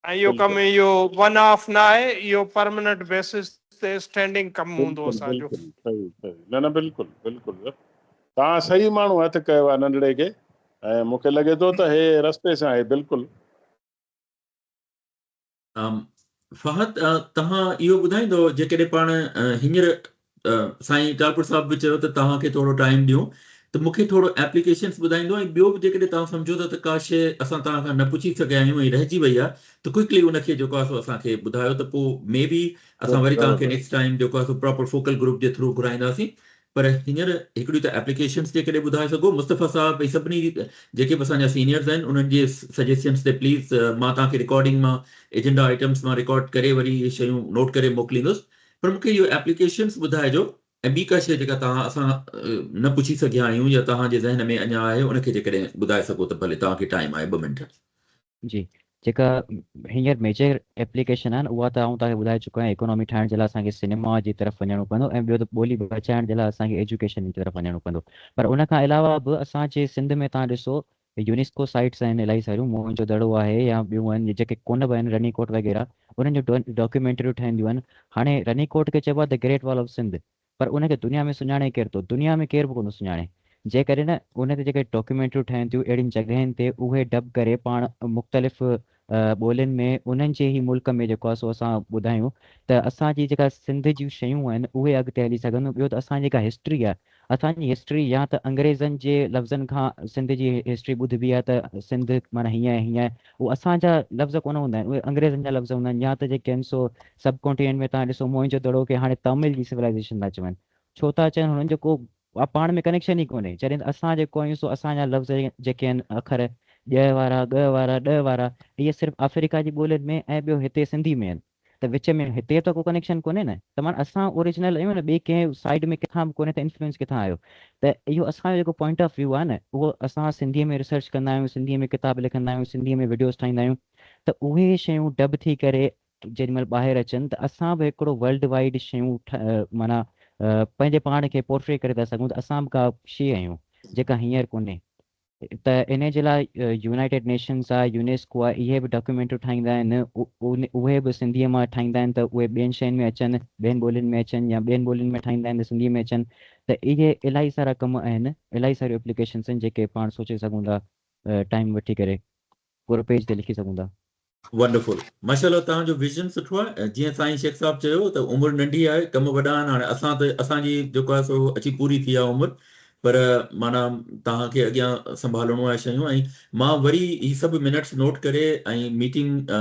ऐं इहो कमु बिल्कुलु इहो वन ऑफ न आहे, इहो परमानेंट बेसिस ते स्टैंडिंग कमु हूंदो बिल्कुलु असांजो। बिल्कुलु सही सही न न बिल्कुलु बिल्कुलु तव्हां सही माण्हू हथु कयो आहे नंढड़े खे ऐं मूंखे लॻे थो त हे रस्ते सां आहे बिल्कुलु। फहद तव्हां इहो ॿुधाईंदो जेकॾहिं पाण हींअर साईं टालपुर साहिब बि चयो त तव्हांखे थोरो टाइम ॾियूं त मूंखे थोरो एप्लीकेशन्स ॿुधाईंदो ऐं ॿियो बि जेकॾहिं तव्हां सम्झो था त का शइ असां तव्हां खां न पुछी सघिया आहियूं ऐं रहिजी वई आहे त क्विकली उनखे जेको आहे सो असांखे ॿुधायो त पोइ मे बी असां वरी तव्हांखे नेक्स्ट टाइम जेको आहे सो प्रॉपर फोकल ग्रुप जे थ्रू घुराईंदासीं। पर हींअर हिकिड़ी त एप्लीकेशन्स जेकॾहिं ॿुधाए सघो मुस्तफ़ा साहब ऐं सभिनी जेके बि असांजा सीनियर्स आहिनि उन्हनि जे सजेशन्स ते प्लीज़ मां तव्हांखे रिकॉर्डिंग मां एजेंडा आइटम्स मां रिकॉर्ड करे वरी इहे शयूं नोट करे मोकिलींदुसि। पर मूंखे इहो एप्लीकेशन्स ॿुधाइजो ऐं ॿी का शइ जेका तव्हां असां न पुछी सघिया आहियूं या तव्हांजे ज़हन में अञा आहे उनखे जेकॾहिं ॿुधाए सघो त भले तव्हांखे टाइम आहे 2 मिंट। जी जेका हींअर मेजर एप्लीकेशन आहे न उहा त आउं तव्हांखे ॿुधाए चुको आहियां। इकोनॉमी ठाहिण जे लाइ असांखे सिनेमा जी तरफ़ वञिणो पवंदो ऐं ॿियो त ॿोली बचाइण जे लाइ असांखे एजुकेशन जी तरफ़ वञिणो पवंदो। पर उन खां अलावा बि असांजे सिंध में तव्हां ॾिसो यूनेस्को साइट्स आहिनि इलाही सारियूं, मोहन जो दड़ो आहे या ॿियूं आहिनि जेके कोन बि आहिनि रनीकोट वग़ैरह, उन्हनि जो डॉक्यूमेंटरियूं ठहंदियूं आहिनि। हाणे रनीकोट खे चइबो आहे the great wall of Sindh, पर उनखे दुनिया में सुञाणे केरु थो? दुनिया में केरु बि कोन सुञाणे। जेकॾहिं न उन ते जेके डॉक्यूमेंटरियूं ठहनि थियूं अहिड़ियुनि जॻहियुनि ते उहे डब करे पाण मुख़्तलिफ़ ॿोलियुनि में उन्हनि जे ई मुल्क में जेको आहे सो असां ॿुधायूं त असांजी जेका सिंध जूं शयूं आहिनि उहे अॻिते हली सघनि। ॿियो त असांजी जेका हिस्ट्री आहे, असांजी हिस्ट्री या त अंग्रेज़नि जे लफ़्ज़नि खां सिंध जी हिस्ट्री ॿुधबी आहे त सिंध माना हीअं आहे हीअं आहे, उहे असांजा लफ़्ज़ कोन हूंदा आहिनि, उहे अंग्रेज़नि जा लफ़्ज़ हूंदा आहिनि। या त जेके आहिनि सो सब कॉन्टिनेंट में तव्हां ॾिसो मोहन जो दड़ो खे हाणे तमिल जी सिविलाइज़ेशन था चवनि। छो था चवनि? हुननि जो को पाण में कनेक्शन ई कोन्हे। जॾहिं असां जेको आहियूं सो असांजा लफ़्ज़ जेके आहिनि अखर ॼ वारा ॻ वारा ॾ वारा इहे सिर्फ़ु अफ्रीका जी ॿोलियुनि में ऐं ॿियो हिते सिंधी में आहिनि। त विच में हिते त को कनेक्शन कोन्हे न, त माना असां ओरिजिनल आहियूं न, ॿिए कंहिं साइड में किथां बि कोन्हे त इन्फ्लुएंस किथां आयो? त इहो असांजो जेको पॉइंट ऑफ व्यू आहे न उहो असां सिंधीअ में रिसर्च कंदा आहियूं, सिंधीअ में किताब लिखंदा आहियूं, सिंधीअ में वीडियोस ठाहींदा आहियूं। त उहे शयूं डब थी करे जेॾी महिल ॿाहिरि अचनि त असां बि हिकिड़ो वर्ल्ड वाइड शयूं माना पंहिंजे पाण खे पोर्ट्रे करे था सघूं त असां बि का शइ आहियूं जेका हींअर कोन्हे। त इन जे लाइ यूनाइटेड नेशंस आहे, यूनेस्को आहे, इहे बि डॉक्यूमेंटरियूं ठाहींदा आहिनि। उहे बि सिंधीअ मां ठाहींदा आहिनि त उहे ॿियनि शयुनि में अचनि, ॿियनि ॿोलियुनि में अचनि या ॿियनि ॿोलियुनि में ठाहींदा आहिनि त सिंधीअ में अचनि। त इहे इलाही सारा कम आहिनि, इलाही सारियूं एप्लीकेशन्स आहिनि जेके पाण सोचे सघूं था टाइम वठी करे पूरो पेज ते लिखी सघूं था। वंडरफुल, माशाल्लाह तव्हांजो विज़न सुठो आहे। जीअं साईं शेख साहब चयो त उमिरि नंढी आहे, कम वॾा आहिनि। हाणे असां त असांजी जेको आहे सो अची पूरी थी आहे उमिरि, पर माना तव्हांखे अॻियां संभालणो आहे शयूं। ऐं मां वरी ही सभु मिनट्स नोट करे ऐं मीटिंग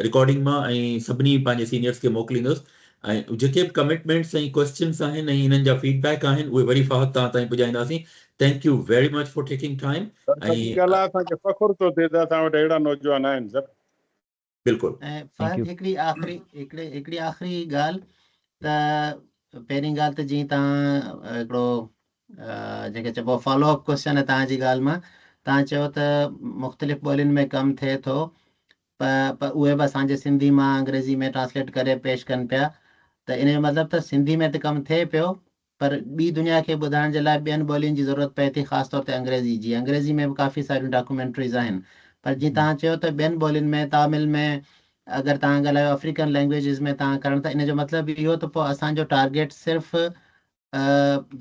रिकॉर्डिंग मां ऐं सभिनी पंहिंजे सीनियर्स खे मोकिलींदुसि। ऐं जेके बि कमिटमेंट्स ऐं क्वेश्चन्स आहिनि ऐं हिननि जा फीडबैक आहिनि उहे वरी फ़हद तव्हां ताईं पुॼाईंदासीं। Thank you very much for taking time. सची ॻाल्हि आहे, असांखे फ़खुर थो थिए त असां वटि अहिड़ा नौजवान आहिनि सर। बिल्कुलु। ऐं फ़हद हिकिड़ी आख़िरी ॻाल्हि त पहिरीं ॻाल्हि त जीअं तव्हां हिकिड़ो जेके चइबो फॉलोअप क्वेश्चन आहे तव्हांजी ॻाल्हि मां, तव्हां चयो त मुख़्तलिफ़ ॿोलियुनि में कमु थिए थो पर उहे बि असांजे सिंधी मां अंग्रेज़ी में ट्रांसलेट करे पेश कनि पिया। त इन जो मतिलबु त सिंधी में त कमु थिए पियो पर ॿी दुनिया खे ॿुधाइण जे लाइ ॿियनि ॿोलियुनि जी ज़रूरत पए थी, ख़ासि तौर ते अंग्रेज़ी जी। अंग्रेज़ी में बि काफ़ी सारियूं डॉक्यूमेंट्रीज़ आहिनि, पर जीअं तव्हां चयो त ॿियनि ॿोलियुनि में तामिल में अगरि तव्हां ॻाल्हायो अफ्रीकन लैंग्वेजिस में तव्हां करणु, त इन जो मतिलबु इहो त पोइ असांजो टारगेट सिर्फ़ु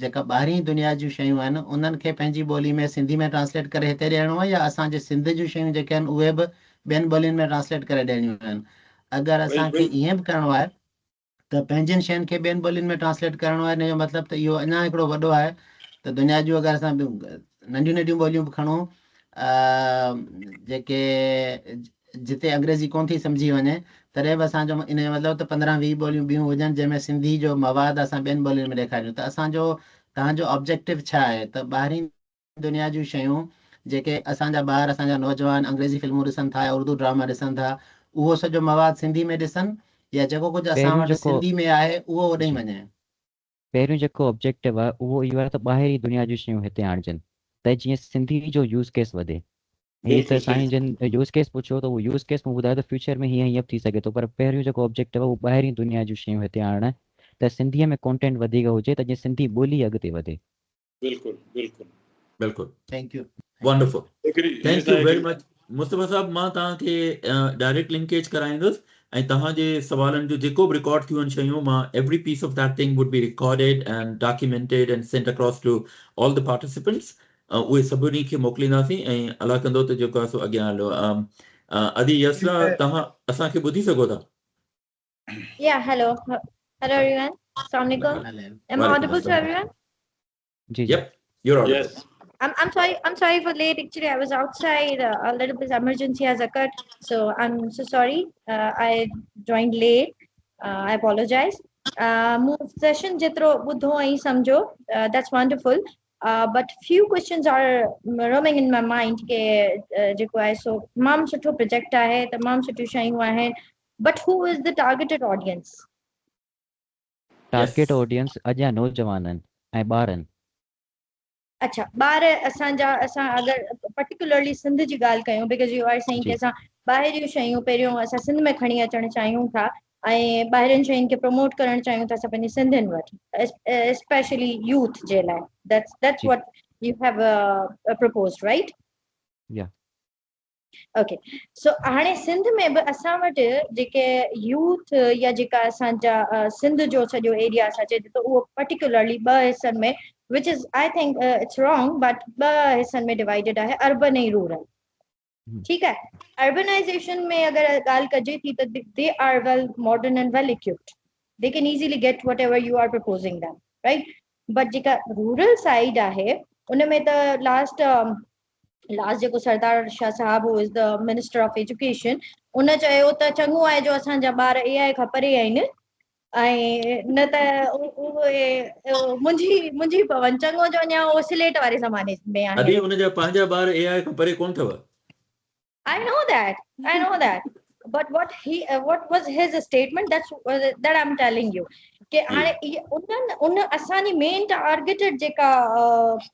जेका ॿाहिरीं दुनिया जूं शयूं आहिनि उन्हनि खे पंहिंजी ॿोली में सिंधी में ट्रांसलेट करे हिते ॾियणो आहे, या असांजे सिंध जूं शयूं जेके आहिनि उहे बि ॿियनि ॿोलियुनि में ट्रांसलेट करे ॾियणियूं आहिनि? अगरि असांखे ईअं बि करिणो आहे त पंहिंजनि शयुनि खे ॿियनि ॿोलियुनि में ट्रांसलेट करिणो आहे, इन जो मतिलबु त इहो अञा हिकिड़ो वॾो आहे। त दुनिया जूं अगरि असां नंढियूं नंढियूं ॿोलियूं बि खणूं जेके जिते अंग्रेज़ी कोन थी सम्झी वञे, तॾहिं बि असांजो इन जो मतिलबु त 15-20 ॿोलियूं ॿियूं हुजनि जंहिंमें सिंधी जो मवादु असां ॿियनि ॿोलियुनि में ॾेखारियूं। त असांजो तव्हांजो ऑब्जेक्टिव छा आहे? त ॿाहिरीं दुनिया जूं शयूं जेके असांजा ॿार असांजा नौजवान अंग्रेज़ी फिल्मूं ॾिसनि था या उर्दू ड्रामा ॾिसनि था, उहो सॼो मवादु सिंधी में ॾिसनि, या जेको कुझु असां वटि सिंधी में आहे उहो ओॾे वञे? पहिरियों जेको ऑब्जेक्टिव आहे उहो इहो आहे त ॿाहिरीं दुनिया जूं शयूं हिते आणजनि त जीअं सिंधी जो यूज़ केस वधे। हीअ त साईं जिन यूज़ केस पुछियो त उहो यूज़ केस में ॿुधायो त फ्यूचर में हीअं हीअं थी सघे थो, पर पहिरियों जेको ऑब्जेक्टिव आहे उहो ॿाहिरीं दुनिया जूं शयूं हिते आणणु त सिंधीअ में कंटेंट वधीक हुजे त जीअं सिंधी ॿोली अॻिते वधे। बिल्कुलु बिल्कुलु बिल्कुलु thank you wonderful agree thank you very much Mustafa साहब मां तव्हांखे डायरेक्ट लिंकेज कराईंदुसि ऐं तव्हांजे सवालनि जो जेको बि रिकॉर्ड थियूं आहिनि शयूं मां every piece of that thing would be recorded and documented and sent across to all the participants उहे सभिनी खे मोकिलींदासीं ऐं अलाह कंदो त जेको आहे सो अॻियां हलो अदी यसरा तव्हां असांखे ॿुधी सघो था? Yeah, hello. Hello everyone. Assalamualaikum. Am I audible to everyone? जी Yep, you're audible. Yes. I'm sorry for late. Actually, I was outside. A little bit emergency has occurred, so I'm so sorry. I joined late. I apologize. Session jitro budho ai samjho. That's wonderful. But few questions are roaming in my mind. Ke jeko ai so tamam suठो project hai, tamam suठी shayun ahen. But who is the targeted audience? Target audience अॼा नौजवाननि ऐं ॿारनि। अच्छा ॿार असां अगरि पर्टिकुलरली सिंध जी ॻाल्हि कयूं बिकॉज़ यू आर सेइंग कि असां ॿाहिरि जूं शयूं पहिरियों असां सिंध में खणी अचणु चाहियूं था ऐं ॿाहिरियुनि शयुनि खे प्रमोट करणु चाहियूं था असां पंहिंजे सिंधियुनि वटि स्पेशली यूथ जे लाइ that's what you have proposed, right? Yeah. Okay so हाणे सिंध में बि असां वटि जेके यूथ या जेका असांजा सिंध जो सॼो एरिया असां चए थो उहो पर्टिकुलरली 2 हिसनि में which is I think it's wrong but 2 हिसनि में डिवाइडेड आहे अर्बन ऐं रूरल। ठीकु आहे अर्बनाइजेशन में अगरि ॻाल्हि कजे थी त they are well modern and well equipped they can easily get whatever you are proposing them right but जेका रूरल साइड आहे उन में त लास्ट जेको सरदार शाह साहब who is the minister of education उन चयो त चङो आहे जो असांजा ॿार AI खां परे आहिनि ऐं न त मुंहिंजी पवनि चङो जो अञा उहो स्लेट वारे ज़माने में आहे। अदी उनजा पंहिंजा ॿार AI खां परे कोन अथव। I know that but what was his statement that I'm telling you कि हाणे उन असांजी मेन टारगेटेड जेका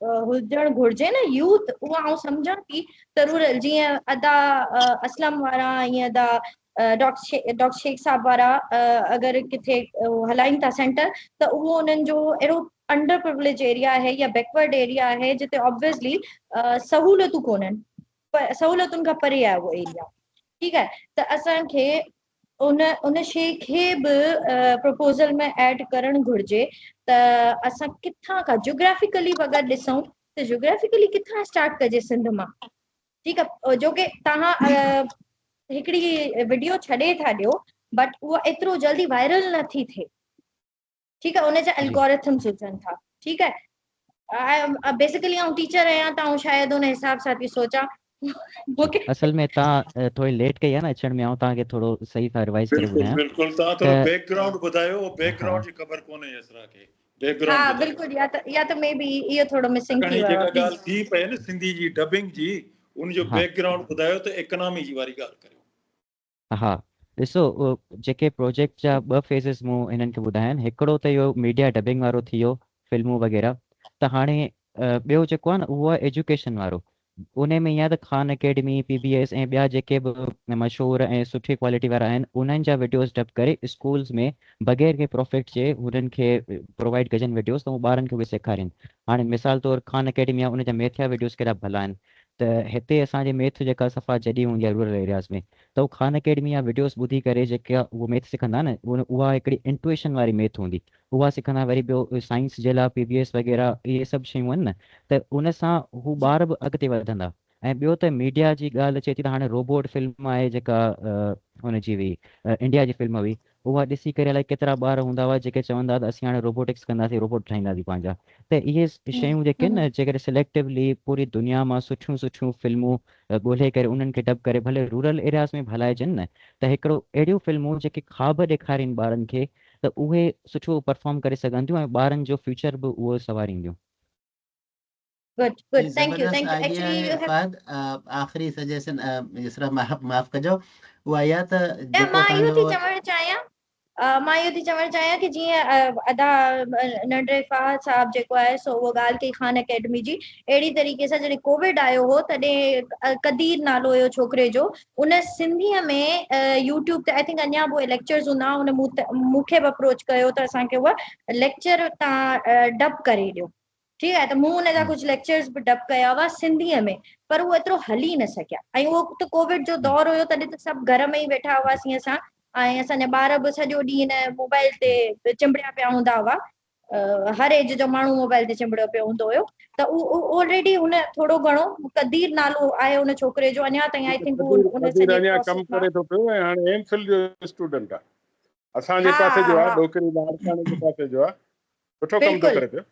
हुजणु घुर्जे न यूथ उहा आउं सम्झां थी त रूरल जीअं अदा असलम वारा ईअं अदा डॉक्टर शेख साहब वारा अगरि किथे हलाइनि था सेंटर त उहो उन्हनि जो अहिड़ो अंडर प्रिविलेज एरिया आहे या बैकवर्ड एरिया आहे जिते ऑब्वियसली सहूलियतूं कोन्हनि सहूलियतुनि खां परे आहे उहो एरिया। ठीकु आहे त असांखे उन शइ खे बि प्रपोज़ल में ऐड करणु घुर्जे त असां किथां खां जियोग्राफिकली अगरि ॾिसूं त जियोग्राफिकली किथां स्टार्ट कजे सिंध मां। ठीकु आहे जो की तव्हां हिकिड़ी वीडियो छॾे था ॾियो बट उहा एतिरो जल्दी वायरल नथी थिए। ठीकु आहे उनजा एल्गोरिथम्स हुजनि था। ठीकु आहे बेसिकली आउं टीचर आहियां त आउं शायदि उन हिसाब सां थी सोचां। असल में तव्हां थोड़ी लेट कई आहे न अचण में आउं तव्हांखे थोरो सही सां रिवाइज़ करे ॿुधायां। बिल्कुलु तव्हां थोरो बैकग्राउंड ॿुधायो बैकग्राउंड जी ख़बर कोन्हे यसरा खे बैकग्राउंड हा बिल्कुलु या त मे बी इहो थोरो मिसिंग थी वियो जेका ॻाल्हि थी पए न सिंधी जी डबिंग जी उन जो बैकग्राउंड ॿुधायो त इकोनॉमी जी वारी ॻाल्हि करियो। हा ॾिसो जेके प्रोजेक्ट जा 2 फेज़िस मूं हिननि खे ॿुधाया आहिनि हिकिड़ो त इहो मीडिया डबिंग वारो थी वियो फिल्मूं वग़ैरह त हाणे ॿियो जेको आहे न उहो आहे एजुकेशन वारो उन में या त खान अकेडमी PBS ऐं ॿिया जेके बि मशहूरु ऐं सुठी क्वालिटी वारा आहिनि उन्हनि जा वीडियोस डब करे स्कूल्स में बग़ैर के प्रॉफिट जे उन्हनि खे प्रोवाइड कजनि वीडियोस त उहे ॿारनि खे उहे सेखारीनि। हाणे मिसाल तौरु खान अकेडमी आहे उनजा मैथ जा वीडियोस केॾा भला आहिनि त हिते असांजे मैथ जेका सफ़ा जॾी हूंदी आहे रूरल एरियाज़ में त उहो खान अकेडमी जा वीडियोस ॿुधी करे जेके उहो मैथ सिखंदा न उहा हिकिड़ी इंट्यूशन वारी मैथ हूंदी उहा सिखंदा। वरी ॿियो साइंस जे लाइ PBS वग़ैरह इहे सभु शयूं आहिनि न त उन सां हू ॿार बि अॻिते वधंदा। ऐं ॿियो त मीडिया जी ॻाल्हि अचे थी त हाणे रोबोट फिल्म आहे जेका हुनजी हुई इंडिया जी फिल्म हुई उहा ॾिसी करे अलाए केतिरा ॿार हूंदा हुआ जेके चवंदा त असीं हाणे रोबोटिक्स कंदासीं रोबोट ठाहींदासीं पंहिंजा। त इहे शयूं जेके आहिनि न जेकॾहिं सिलेक्टिवली पूरी दुनिया मां सुठियूं फिल्मूं ॻोल्हे करे उन्हनि खे डब करे भले रूरल एरियाज़ में हलाइजनि न त हिकिड़ो अहिड़ियूं फिल्मूं जेके ख़्वाब ॾेखारीनि ॿारनि खे त उहे सुठो परफॉर्म करे सघंदियूं ऐं ॿारनि जो फ्यूचर बि उहो सवारींदियूं। Good. Thank you. Actually, you have आखिरी सजेशन इसरा माफ़ कजो उहा या त मां इहो थी चवणु चाहियां मां इहो थी चवणु चाहियां कि जीअं अदा नंढे फ़हद साहब जेको आहे सो उहो ॻाल्हि कई ख़ान अकेडमी जी, अहिड़ी तरीक़े सां जॾहिं कोविड आयो हो तॾहिं कदीर नालो हुयो छोकिरे जो, उन सिंधीअ में यूट्यूब ते आई थिंक अञा बि उहे लेक्चर्स हूंदा, उन मूंखे बि अप्रोच कयो त असांखे उहा लेक्चर तव्हां डब करे ॾियो। ठीकु आहे, त मूं हुन जा कुझु लेक्चर्स बि डब कया हुआ सिंधीअ में, पर उहो एतिरो हली न सघिया। ऐं उहो त कोविड जो दौर हुयो, तॾहिं त सभु घर में ई वेठा हुआसीं असां, ऐं असांजा ॿार बि सॼो ॾींहुं हिन मोबाइल ते चिंबड़िया पिया हूंदा हुआ। हर एज जो माण्हू मोबाइल ते चिंबड़ियो पियो हूंदो हुयो, त ऑलरेडी हुन थोरो घणो कदीर नालो आहे हुन छोकिरे जो, अञा ताईं आई थिंक उन कदीर सॼे अञा प्रोसेस कमु मां करे थो पियो ऐं हाणे एमफिल जो स्टूडेंट आहे, असांजे हा पासे हा जो आहे, हा ॾोकरी लाड़काणे जे पासे जो आहे, सुठो कमु थो बिल्कुलु करे पियो।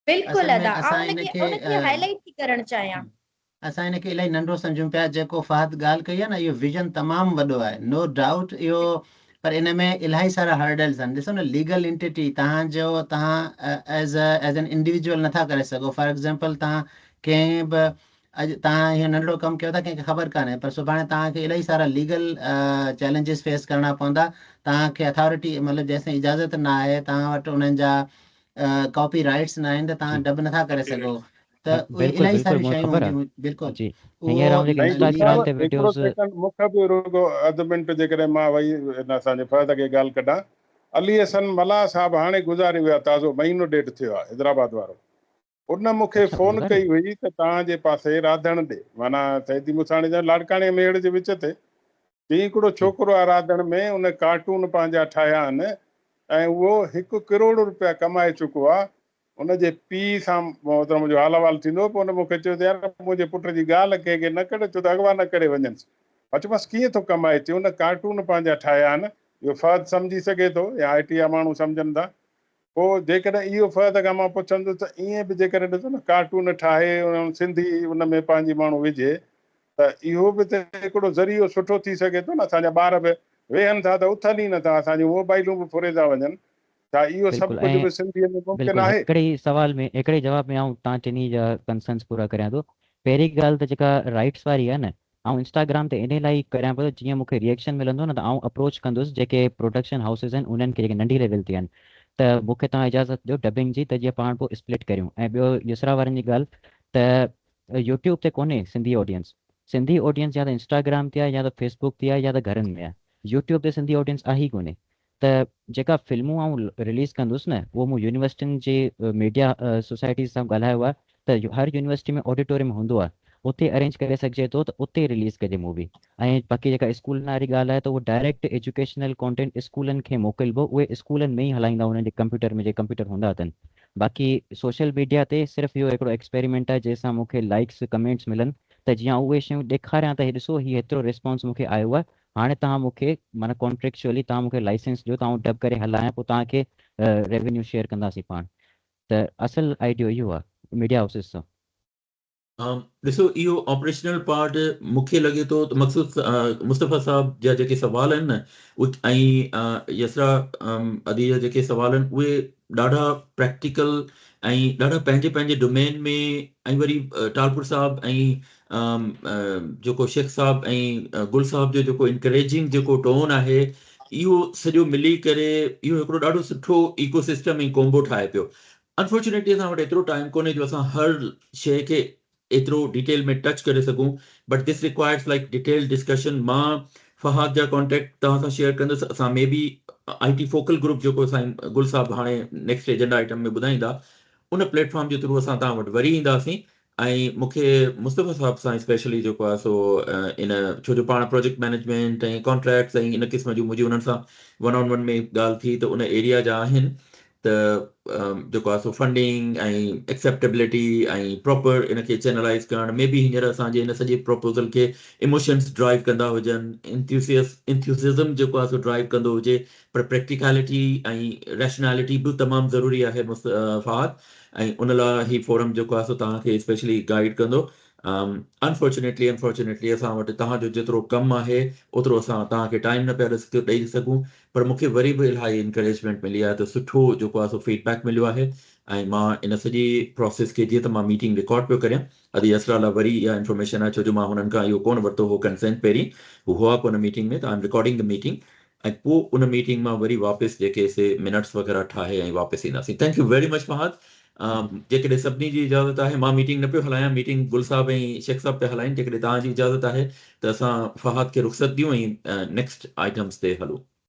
बिल्कुलु असल में अदा, असां ऐं इनखे उनखे हाईलाइट थी करणु चाहियां। असां हिनखे इलाही नंढो सम्झूं पिया, जेको फ़हद ॻाल्हि कई आहे न, इहो विजन तमामु वॾो आहे, नो डाउट इहो, पर इन में इलाही सारा हर्डल्स आहिनि। ॾिसो न, लीगल एंटिटी तव्हां एज एन इंडिविजुअल नथा करे सघो। फॉर एग्ज़ाम्पल तव्हां कंहिं बि अॼु तव्हां हीअं नंढिड़ो कमु कयो था, कंहिंखे ख़बर कान्हे, पर सुभाणे तव्हांखे इलाही सारा लीगल चैलेंजिस फेस करणा पवंदा। तव्हांखे अथॉरिटी मतिलबु जेसिताईं इजाज़त न आहे, तव्हां वटि उन्हनि जा कॉपी राइट्स न आहिनि, त तव्हां डब नथा करे सघो। त उहे बिल्कुलु इलाही बिल्कुलु सारियूं मूंखे शयूं ख़बर आहे हूंदियूं, बिल्कुलु जी। उहो हींअर जेके ऐं गुल इंस्टाग्राम साहब ते हिकिड़ो वीडियोस सेकंड मूंखे बि रुगो अधु मिंट जेकॾहिं मां वई असांजे फ़हद खे ॻाल्हि कढां, अली हसन मल्हा साहब हाणे गुज़ारे विया, ताज़ो महीनो ॾेढ थियो आहे, हैदराबाद वारो। उन मूंखे अच्छा फ़ोन गुज़ारे कई हुई त तव्हांजे पासे राधण ॾे, माना सैदी मुसाणी जा लाड़काणे मेड़ जे विच ते तीअं हिकिड़ो छोकिरो आहे राधण में, उन कार्टून पंहिंजा ठाहिया आहिनि ऐं उहो 1 करोड़ रुपया कमाए चुको आहे। उनजे पीउ सां मोहतरम मुंहिंजो हाल अहिवाल थींदो, पोइ उन मूंखे चयो त यार मुंहिंजे पुट जी ॻाल्हि कंहिंखे न करे, छो त अॻिवान न करे वञनिसि। बसि कीअं थो कमाए अचे, उन कार्टून पंहिंजा ठाहिया आहिनि, इहो फ़हद सम्झी सघे थो या ITI माण्हू सम्झनि था। पोइ जेकॾहिं इहो फ़हद खां मां पुछंदुसि त ईअं बि जेकॾहिं ॾिसो न कार्टून ठाहे उन सिंधी उन में पंहिंजी माण्हू विझे, त इहो बि त हिकिड़ो ज़रियो सुठो थी सघे थो न। असांजा ॿार बि वेहनि था त उथनि ई नथा, असांजी मोबाइलूं बि फुरे था वञनि, छा इहो सभु बिल्कुलु। कुझु ऐं बि सिंधीअ में मुमकिन बिल्कुलु आहे? हिकिड़े ई सवाल में हिकिड़े जवाब में आऊं तव्हां टिनी जा कंसर्न्स पूरा करियां थो। पहिरीं ॻाल्हि त जेका राइट्स वारी आहे न, ऐं इंस्टाग्राम ते इन लाइ करियां पियो, जीअं मूंखे रिएक्शन मिलंदो न त आऊं अप्रोच कंदुसि जेके प्रोडक्शन हाउसिस आहिनि उन्हनि खे, जेके नंढी लेवल ते आहिनि, त मूंखे तव्हां इजाज़त ॾियो डबिंग जी, त जीअं पाण पोइ स्प्लिट करियूं। ऐं ॿियो यसरा वारनि जी ॻाल्हि, त यूट्यूब ते कोन्हे सिंधी ऑडियंस। सिंधी ऑडियंस या त इंस्टाग्राम ते आहे, या त फेसबुक ते आहे, या त घरनि में आहे। यूट्यूब ते सिंधी ऑडियंस आहे ई कोन्हे। त जेका फिल्मूं आऊं रिलीज़ कंदुसि न, उहो मूं यूनिवर्सिटियुनि जे मीडिया सोसाइटी सां ॻाल्हायो आहे, त हर यूनिवर्सिटी में ऑडिटोरियम हूंदो आहे, उते अरेंज करे सघिजे थो, त उते रिलीज़ कजे मूवी। ऐं बाक़ी जेका स्कूल वारी ॻाल्हि आहे, त उहो डायरेक्ट एजुकेशनल कॉन्टेंट स्कूलनि खे मोकिलिबो, उहे स्कूलनि में ई हलाईंदा उन्हनि जे कंप्यूटर में, जे कंप्यूटर हूंदा अथनि। बाक़ी सोशल मीडिया ते सिर्फ़ु इहो हिकिड़ो एक्सपेरिमेंट आहे, जंहिंसां मूंखे लाइक्स कमेंट्स मिलनि, त जीअं उहे शयूं ॾेखारियां त हे ॾिसो हीउ हेतिरो रिस्पॉन्स मूंखे आयो आहे, हाणे तव्हां मूंखे माना कॉन्ट्रेक्चुअली तव्हां मूंखे लाइसेंस ॾियो, तव्हां डब करे हलायां, पोइ तव्हांखे रेवेन्यू शेयर कंदासीं पाण। त असल आइडियो इहो आहे मीडिया हाउसिस सां। ॾिसो, इहो ऑपरेशनल पार्ट मूंखे लॻे थो त मक़सूद मुस्तफ़ा साहब जा जेके सुवाल आहिनि न, ऐं यसरा अदी जा जेके सुवाल आहिनि, उहे ॾाढा प्रैक्टिकल ऐं ॾाढा पंहिंजे पंहिंजे डोमेन में, ऐं वरी टालपुर साहब ऐं जेको शेख साहब ऐं गुल साहब जो जेको इंकरेजिंग जेको टोन आहे, इहो सॼो मिली करे इहो हिकिड़ो ॾाढो सुठो इकोसिस्टम ऐं कोम्बो ठाहे पियो। अनफॉर्चुनेटली असां वटि एतिरो टाइम कोन्हे जो असां हर शइ खे एतिरो डिटेल में टच करे सघूं, but this requires like detail discussion. मां फ़हद जा कॉन्टेक्ट तव्हां सां शेयर कंदुसि। असां may be IT focal group जेको साईं गुल साहब हाणे नेक्स्ट एजेंडा आइटम में ॿुधाईंदा, उन प्लेटफॉर्म जे थ्रू असां तव्हां वटि वरी ईंदासीं। ऐं मूंखे मुस्तफ़ा साहब सां स्पेशली जेको आहे सो इन छो जो पाण प्रोजेक्ट मैनेजमेंट ऐं कॉन्ट्रैक्ट्स ऐं इन क़िस्म जूं मुंहिंजी उन्हनि सां 1-on-1 में ॻाल्हि थी, त उन एरिया जा आहिनि। त जेको आहे सो फंडिंग ऐं एक्सेप्टेबिलिटी ऐं प्रॉपर इनखे चैनलाइज़ करण में बि हींअर असांजे इन सॼे प्रपोज़ल खे इमोशन्स ड्राइव कंदा हुजनि, इंथ्यूसिज़म जेको आहे सो ड्राइव कंदो हुजे, पर प्रैक्टिकलिटी ऐं रैशनैलिटी बि तमामु ज़रूरी आहे फ़हद। ऐं उन लाइ ही फोरम जेको आहे सो तव्हांखे स्पेशली गाइड कंदो। अनफॉर्चुनेटली असां वटि तव्हांजो जेतिरो कमु आहे ओतिरो असां तव्हांखे टाइम न पिया ॾेई सघूं, पर मूंखे वरी बि इलाही इंकरेजमेंट मिली आहे, त सुठो जेको आहे सो फीडबैक मिलियो आहे। ऐं मां इन सॼी प्रोसेस खे, जीअं त मां मीटिंग रिकॉर्ड पियो करियां, अॼु यसरा लाइ वरी इहा इंफॉर्मेशन आहे, छो जो मां हुननि खां इहो कोन वरितो हो कंसेंट पहिरीं, हू हुआ कोन मीटिंग में, त I am recording the meeting. ऐं पोइ उन मीटिंग मां वरी वापसि जेके से मिनट्स वग़ैरह ठाहे ऐं वापसि ईंदासीं। Thank you very much Fahad. जेकॾहिं सभिनी जी इजाज़त आहे, मां मीटिंग न पियो हलायां, मीटिंग गुल साहब ऐं शेख साहब पिया हलाइनि। जेकॾहिं तव्हांजी इजाज़त आहे त असां फहद खे रुख़सत ॾियूं ऐं नेक्स्ट आइटम्स ते हलूं।